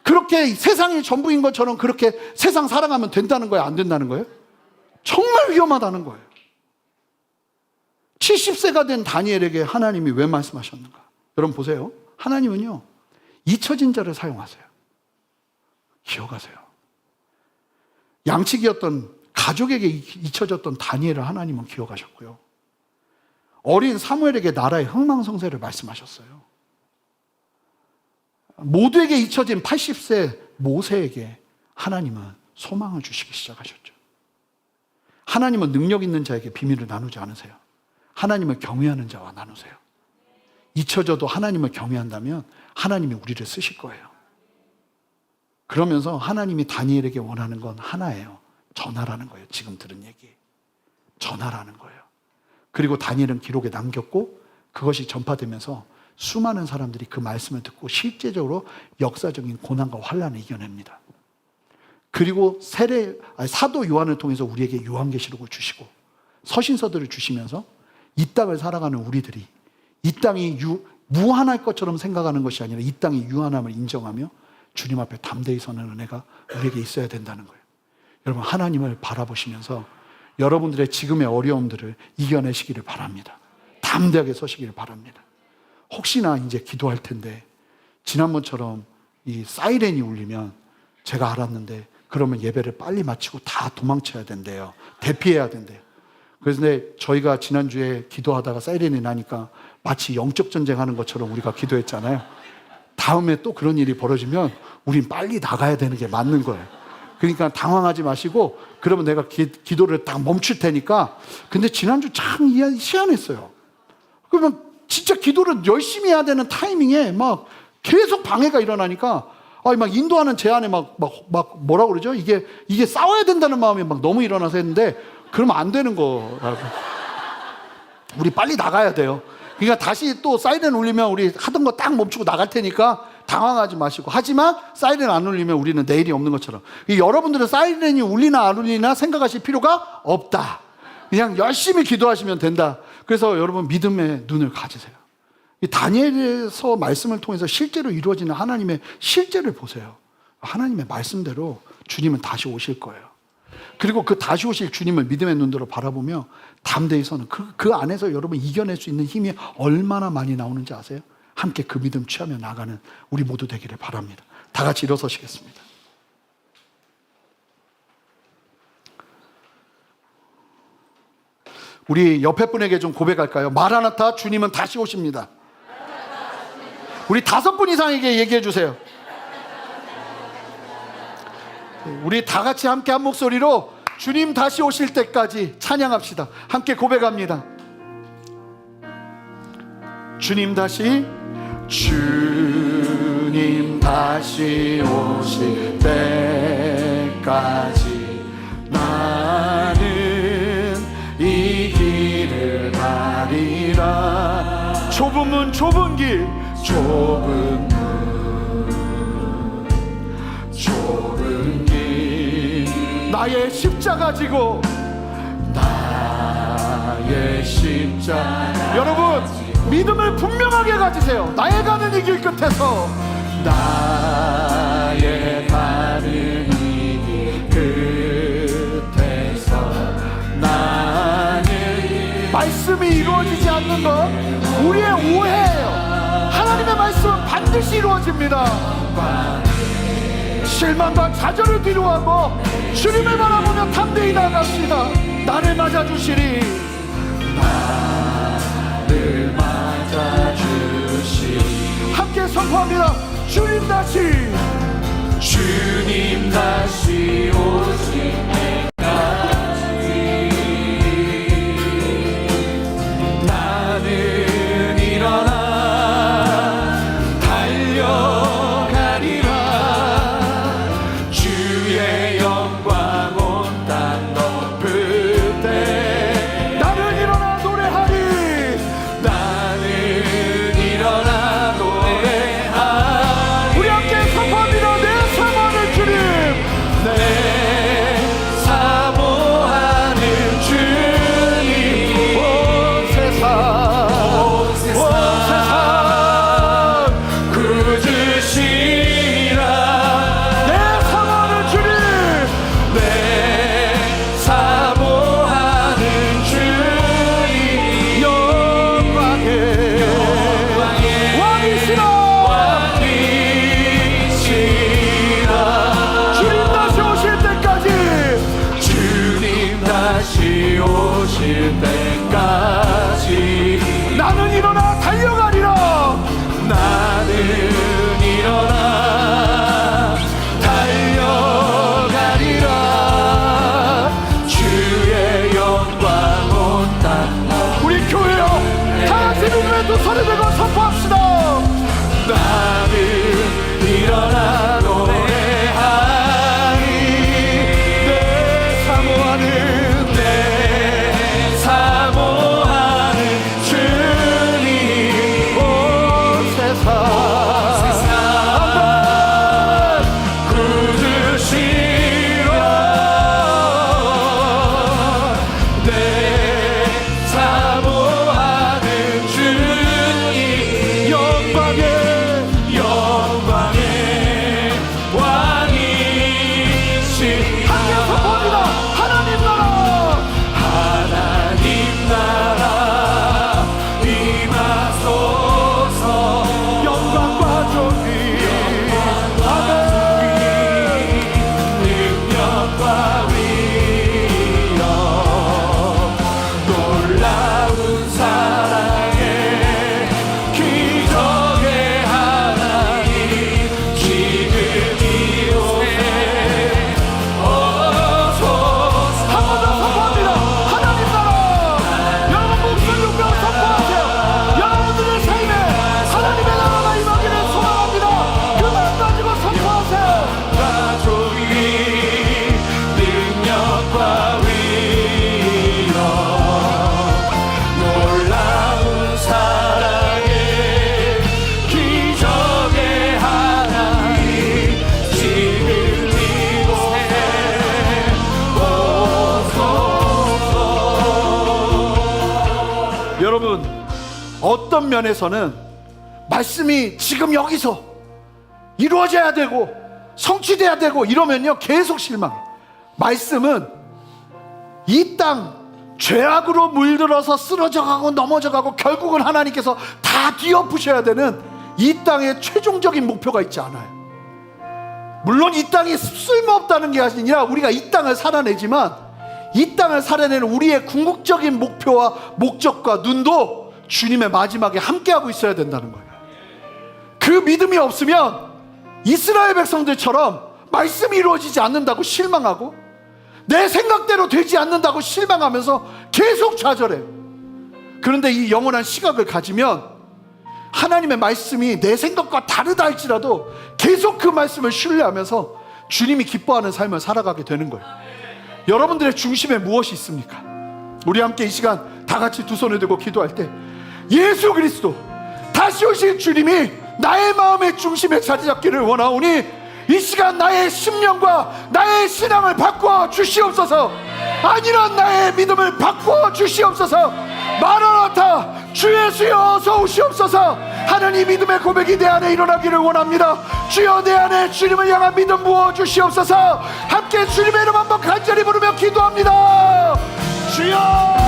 Speaker 2: 그렇게 세상이 전부인 것처럼 그렇게 세상 살아가면 된다는 거예요? 안 된다는 거예요? 정말 위험하다는 거예요. 70세가 된 다니엘에게 하나님이 왜 말씀하셨는가? 여러분 보세요. 하나님은요, 잊혀진 자를 사용하세요. 기억하세요. 양치기였던 가족에게 잊혀졌던 다니엘을 하나님은 기억하셨고요. 어린 사무엘에게 나라의 흥망성쇠를 말씀하셨어요. 모두에게 잊혀진 80세 모세에게 하나님은 소망을 주시기 시작하셨죠. 하나님은 능력 있는 자에게 비밀을 나누지 않으세요. 하나님을 경외하는 자와 나누세요. 잊혀져도 하나님을 경외한다면 하나님이 우리를 쓰실 거예요. 그러면서 하나님이 다니엘에게 원하는 건 하나예요. 전하라는 거예요. 지금 들은 얘기. 전하라는 거예요. 그리고 다니엘은 기록에 남겼고 그것이 전파되면서 수많은 사람들이 그 말씀을 듣고 실제적으로 역사적인 고난과 환란을 이겨냅니다. 그리고 사도 요한을 통해서 우리에게 요한계시록을 주시고 서신서들을 주시면서 이 땅을 살아가는 우리들이 이 땅이 무한할 것처럼 생각하는 것이 아니라 이 땅이 유한함을 인정하며 주님 앞에 담대히 서는 은혜가 우리에게 있어야 된다는 거예요. 여러분, 하나님을 바라보시면서 여러분들의 지금의 어려움들을 이겨내시기를 바랍니다. 담대하게 서시기를 바랍니다. 혹시나 이제 기도할 텐데 지난번처럼 이 사이렌이 울리면 제가 알았는데 그러면 예배를 빨리 마치고 다 도망쳐야 된대요. 대피해야 된대요. 그래서 저희가 지난주에 기도하다가 사이렌이 나니까 마치 영적 전쟁하는 것처럼 우리가 기도했잖아요. 다음에 또 그런 일이 벌어지면 우린 빨리 나가야 되는 게 맞는 거예요. 그러니까 당황하지 마시고 그러면 내가 기도를 딱 멈출 테니까. 근데 지난주 참 희한했어요. 그러면 진짜 기도를 열심히 해야 되는 타이밍에 막 계속 방해가 일어나니까 막 인도하는 제 안에 막 뭐라고 그러죠? 이게 싸워야 된다는 마음이 막 너무 일어나서 했는데 그러면 안 되는 거라고. 우리 빨리 나가야 돼요. 그러니까 다시 또 사이렌 울리면 우리 하던 거 딱 멈추고 나갈 테니까 당황하지 마시고. 하지만 사이렌 안 울리면 우리는 내일이 없는 것처럼. 여러분들은 사이렌이 울리나 안 울리나 생각하실 필요가 없다. 그냥 열심히 기도하시면 된다. 그래서 여러분 믿음의 눈을 가지세요. 이 다니엘에서 말씀을 통해서 실제로 이루어지는 하나님의 실제를 보세요. 하나님의 말씀대로 주님은 다시 오실 거예요. 그리고 그 다시 오실 주님을 믿음의 눈으로 바라보며 담대히 서는 그 안에서 여러분 이겨낼 수 있는 힘이 얼마나 많이 나오는지 아세요? 함께 그 믿음 취하며 나가는 우리 모두 되기를 바랍니다. 다 같이 일어서시겠습니다. 우리 옆에 분에게 좀 고백할까요? 마라나타, 주님은 다시 오십니다. 우리 5분 이상에게 얘기해 주세요. 우리 다 같이 함께 한 목소리로 주님 다시 오실 때까지 찬양합시다. 함께 고백합니다. 주님 다시 오실 때까지 나는 이 길을 가리라. 좁은 문 좁은 길 나의 십자가 지고 여러분 믿음을 분명하게 가지세요. 나의 가는 이 길 끝에서 나는 말씀이 이루어지지 않는 것 우리의 오해예요. 하나님의 말씀은 반드시 이루어집니다. 실망과 좌절을 뒤로하고 주님을 바라보며 담대히 나갑시다. 나를 맞아주시리. 함께 선포합니다. 주님 다시 오실 때까지 나는 일어나 달려가리라. 주의 영광 온 땅 덮을 때 나는 일어나 노래하리. 우리 함께 선포합니다. 내 사모하는 주님, 내 사모하는 주님, 온 세상 굳으시라. 내 사모하는 주님, 내 사모하는 주님, 영광의 왕이시라. 오실 때까지 나는 일어나 달려가리라. 나는 일어나 달려가리라. 주의 영광 온 땅. 우리 교회요 다 같이 눈에 두 손을 들고 선포합시다. 나는 일어나 노래하리. 내 사모하는 여러분 어떤 면에서는 말씀이 지금 여기서 이루어져야 되고 성취돼야 되고 이러면요 계속 실망해요. 말씀은 이 땅 죄악으로 물들어서 쓰러져가고 넘어져가고 결국은 하나님께서 다 뒤엎으셔야 되는 이 땅의 최종적인 목표가 있지 않아요. 물론 이 땅이 쓸모없다는 게 아니라 우리가 이 땅을 살아내지만 이 땅을 살아내는 우리의 궁극적인 목표와 목적과 눈도 주님의 마지막에 함께하고 있어야 된다는 거예요. 그 믿음이 없으면 이스라엘 백성들처럼 말씀이 이루어지지 않는다고 실망하고 내 생각대로 되지 않는다고 실망하면서 계속 좌절해요. 그런데 이 영원한 시각을 가지면 하나님의 말씀이 내 생각과 다르다 할지라도 계속 그 말씀을 신뢰하면서 주님이 기뻐하는 삶을 살아가게 되는 거예요. 여러분들의 중심에 무엇이 있습니까? 우리 함께 이 시간 다 같이 두 손을 들고 기도할 때 예수 그리스도 다시 오실 주님이 나의 마음의 중심에 자리 잡기를 원하오니 이 시간 나의 심령과 나의 신앙을 바꾸어 주시옵소서. 아니란 나의 믿음을 바꾸어 주시옵소서. 마라나타 주 예수여 어서 오시옵소서. 하나님 믿음의 고백이 내 안에 일어나기를 원합니다. 주여 내 안에 주님을 향한 믿음 부어 주시옵소서. 함께 주님의 이름 한번 간절히 부르며 기도합니다. 주여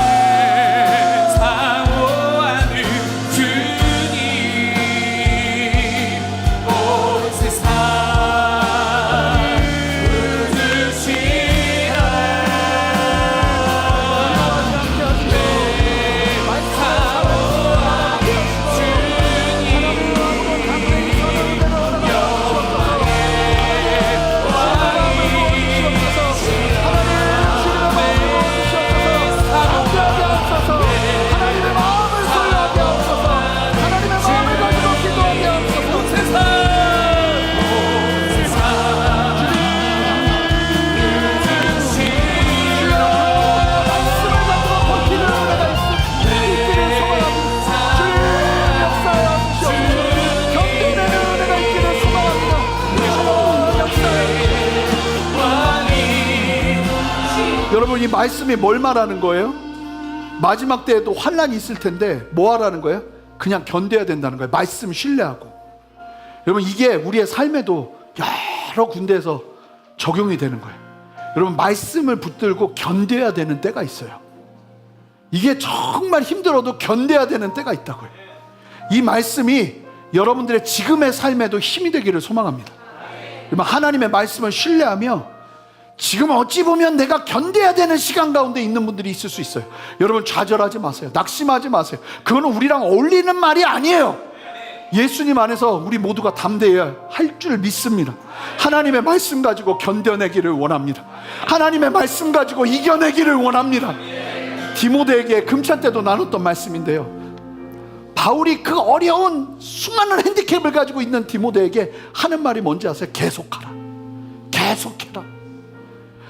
Speaker 2: 여러분, 이 말씀이 뭘 말하는 거예요? 마지막 때에도 환난이 있을 텐데 뭐 하라는 거예요? 그냥 견뎌야 된다는 거예요. 말씀 신뢰하고. 여러분, 이게 우리의 삶에도 여러 군데에서 적용이 되는 거예요. 여러분, 말씀을 붙들고 견뎌야 되는 때가 있어요. 이게 정말 힘들어도 견뎌야 되는 때가 있다고요. 이 말씀이 여러분들의 지금의 삶에도 힘이 되기를 소망합니다. 여러분, 하나님의 말씀을 신뢰하며 지금 어찌 보면 내가 견뎌야 되는 시간 가운데 있는 분들이 있을 수 있어요. 여러분, 좌절하지 마세요. 낙심하지 마세요. 그거는 우리랑 어울리는 말이 아니에요. 예수님 안에서 우리 모두가 담대해야 할 줄 믿습니다. 하나님의 말씀 가지고 견뎌내기를 원합니다. 하나님의 말씀 가지고 이겨내기를 원합니다. 디모데에게 금찬 때도 나눴던 말씀인데요, 바울이 그 어려운 수많은 핸디캡을 가지고 있는 디모데에게 하는 말이 뭔지 아세요? 계속하라. 계속해라.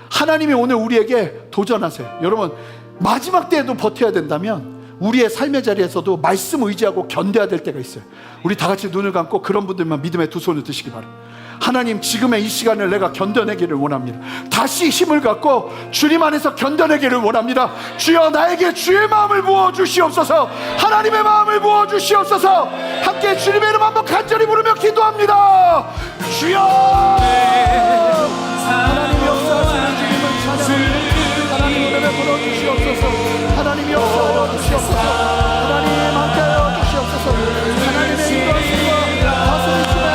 Speaker 2: 하나님이 오늘 우리에게 도전하세요. 여러분, 마지막 때에도 버텨야 된다면 우리의 삶의 자리에서도 말씀 의지하고 견뎌야 될 때가 있어요. 우리 다 같이 눈을 감고 그런 분들만 믿음의 두 손을 드시기 바랍니다. 하나님, 지금의 이 시간을 내가 견뎌내기를 원합니다. 다시 힘을 갖고 주님 안에서 견뎌내기를 원합니다. 주여, 나에게 주의 마음을 부어 주시옵소서. 하나님의 마음을 부어 주시옵소서. 함께 주님의 이름 한번 간절히 부르며 기도합니다. 주여, 하나님 역사하시는 주님을 찬양합니다. 하나님 은혜를 부어 주시옵소서. 하나님 역사하여 주시옵소서. 하나님 함께하여 주시옵소서. 하나님의 인도하심과 다스리심에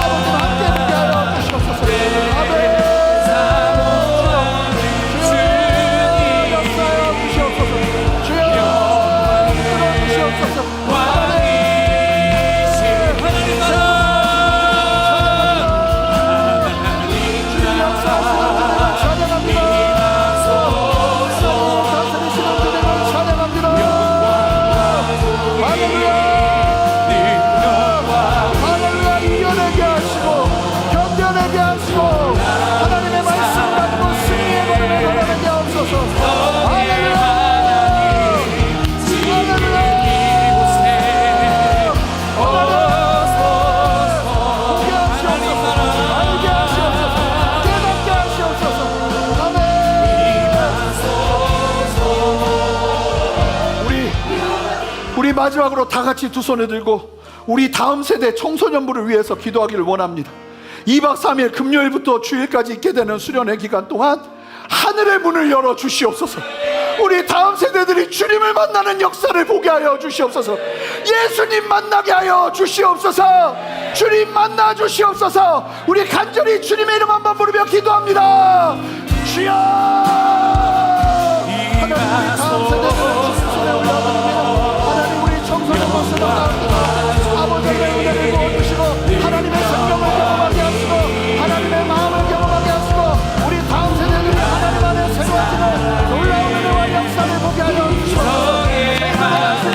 Speaker 2: 아버지 함께 함께하여 주시옵소서. 아멘. 주여 역사하여 주시옵소서. 주여 이끌어 주시옵소서. 우리 마지막으로 다 같이 두 손을 들고 우리 다음 세대 청소년부를 위해서 기도하기를 원합니다. 2박 3일 금요일부터 주일까지 있게 되는 수련회 기간 동안 하늘의 문을 열어 주시옵소서. 우리 다음 세대들이 주님을 만나는 역사를 보게 하여 주시옵소서. 예수님 만나게 하여 주시옵소서. 주님 만나 주시옵소서. 우리 간절히 주님의 이름 한번 부르며 기도합니다. 주여, 하나님 우리 다음 세대들을 주님 손에 올려드립니다. 하나님 우리 청소년 모습을 아버지의 은혜를 부어주시고 하나님의 성경을 경험하게 하시고 하나님의 마음을 경험하게 하시고 우리 다음 세대들이 하나님 안에 새로워지는 놀라운 은혜와 역사를 보게 하여 주시옵소서.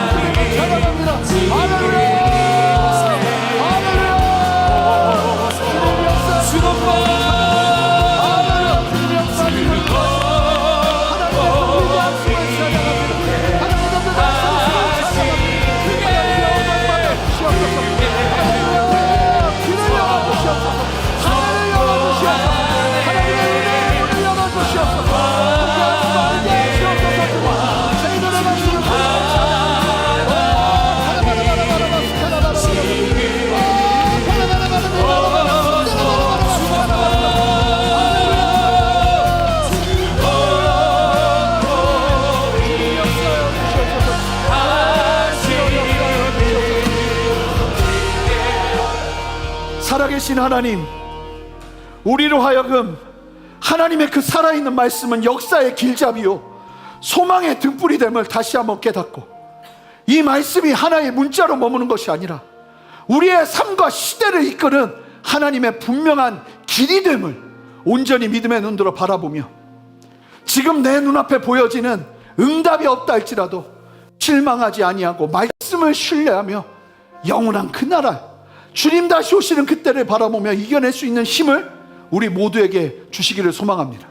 Speaker 2: 주님을 찬양합니다. 할렐루야, 할렐루야. 주님 역사, 주님 할렐루야. 주님 역사, 하나님의 공의와 말씀을 찬양합니다. 하나님의 말씀을 찬양합니다. 하나님의 영광 받아 주시옵소서. 할렐루야. 길을 열어주시옵소서. 하늘을 열어주시옵소서. 하나님의 은혜의 문을 열어주시옵소서. 함께 하시옵소서. 저희들의 말씀을 살아계신 하나님, 우리로 하여금 하나님의 그 살아있는 말씀은 역사의 길잡이요 소망의 등불이 됨을 다시 한번 깨닫고, 이 말씀이 하나의 문자로 머무는 것이 아니라 우리의 삶과 시대를 이끄는 하나님의 분명한 길이 됨을 온전히 믿음의 눈으로 바라보며, 지금 내 눈앞에 보여지는 응답이 없다 할지라도 실망하지 아니하고 말씀을 신뢰하며 영원한 그 나라, 주님 다시 오시는 그때를 바라보며 이겨낼 수 있는 힘을 우리 모두에게 주시기를 소망합니다.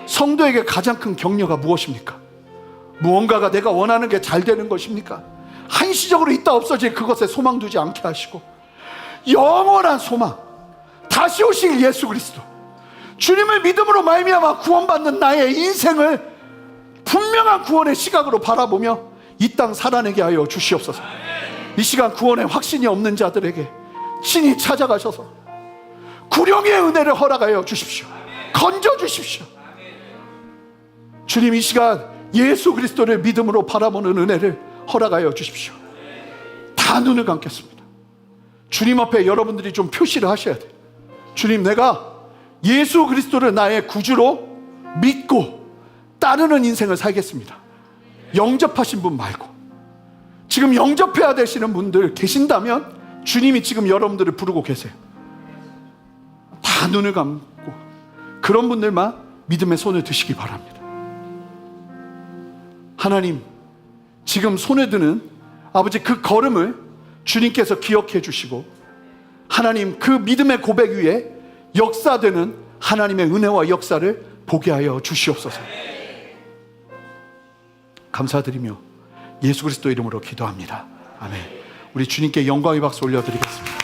Speaker 2: 성도에게 가장 큰 격려가 무엇입니까? 무언가가 내가 원하는 게 잘 되는 것입니까? 한시적으로 있다 없어질 그것에 소망 두지 않게 하시고 영원한 소망, 다시 오실 예수 그리스도, 주님을 믿음으로 말미암아 구원받는 나의 인생을 분명한 구원의 시각으로 바라보며 이 땅 살아내게 하여 주시옵소서. 이 시간 구원의 확신이 없는 자들에게 친히 찾아가셔서 구령의 은혜를 허락하여 주십시오. 건져 주십시오. 주님, 이 시간 예수 그리스도를 믿음으로 바라보는 은혜를 허락하여 주십시오. 다 눈을 감겠습니다. 주님 앞에 여러분들이 좀 표시를 하셔야 돼요. 주님, 내가 예수 그리스도를 나의 구주로 믿고 따르는 인생을 살겠습니다. 영접하신 분 말고, 지금 영접해야 되시는 분들 계신다면 주님이 지금 여러분들을 부르고 계세요. 다 눈을 감고 그런 분들만 믿음의 손을 드시기 바랍니다. 하나님, 지금 손에 드는 아버지 그 걸음을 주님께서 기억해 주시고, 하나님 그 믿음의 고백 위에 역사되는 하나님의 은혜와 역사를 보게 하여 주시옵소서. 감사드리며 예수 그리스도 이름으로 기도합니다. 아멘. 우리 주님께 영광의 박수 올려드리겠습니다.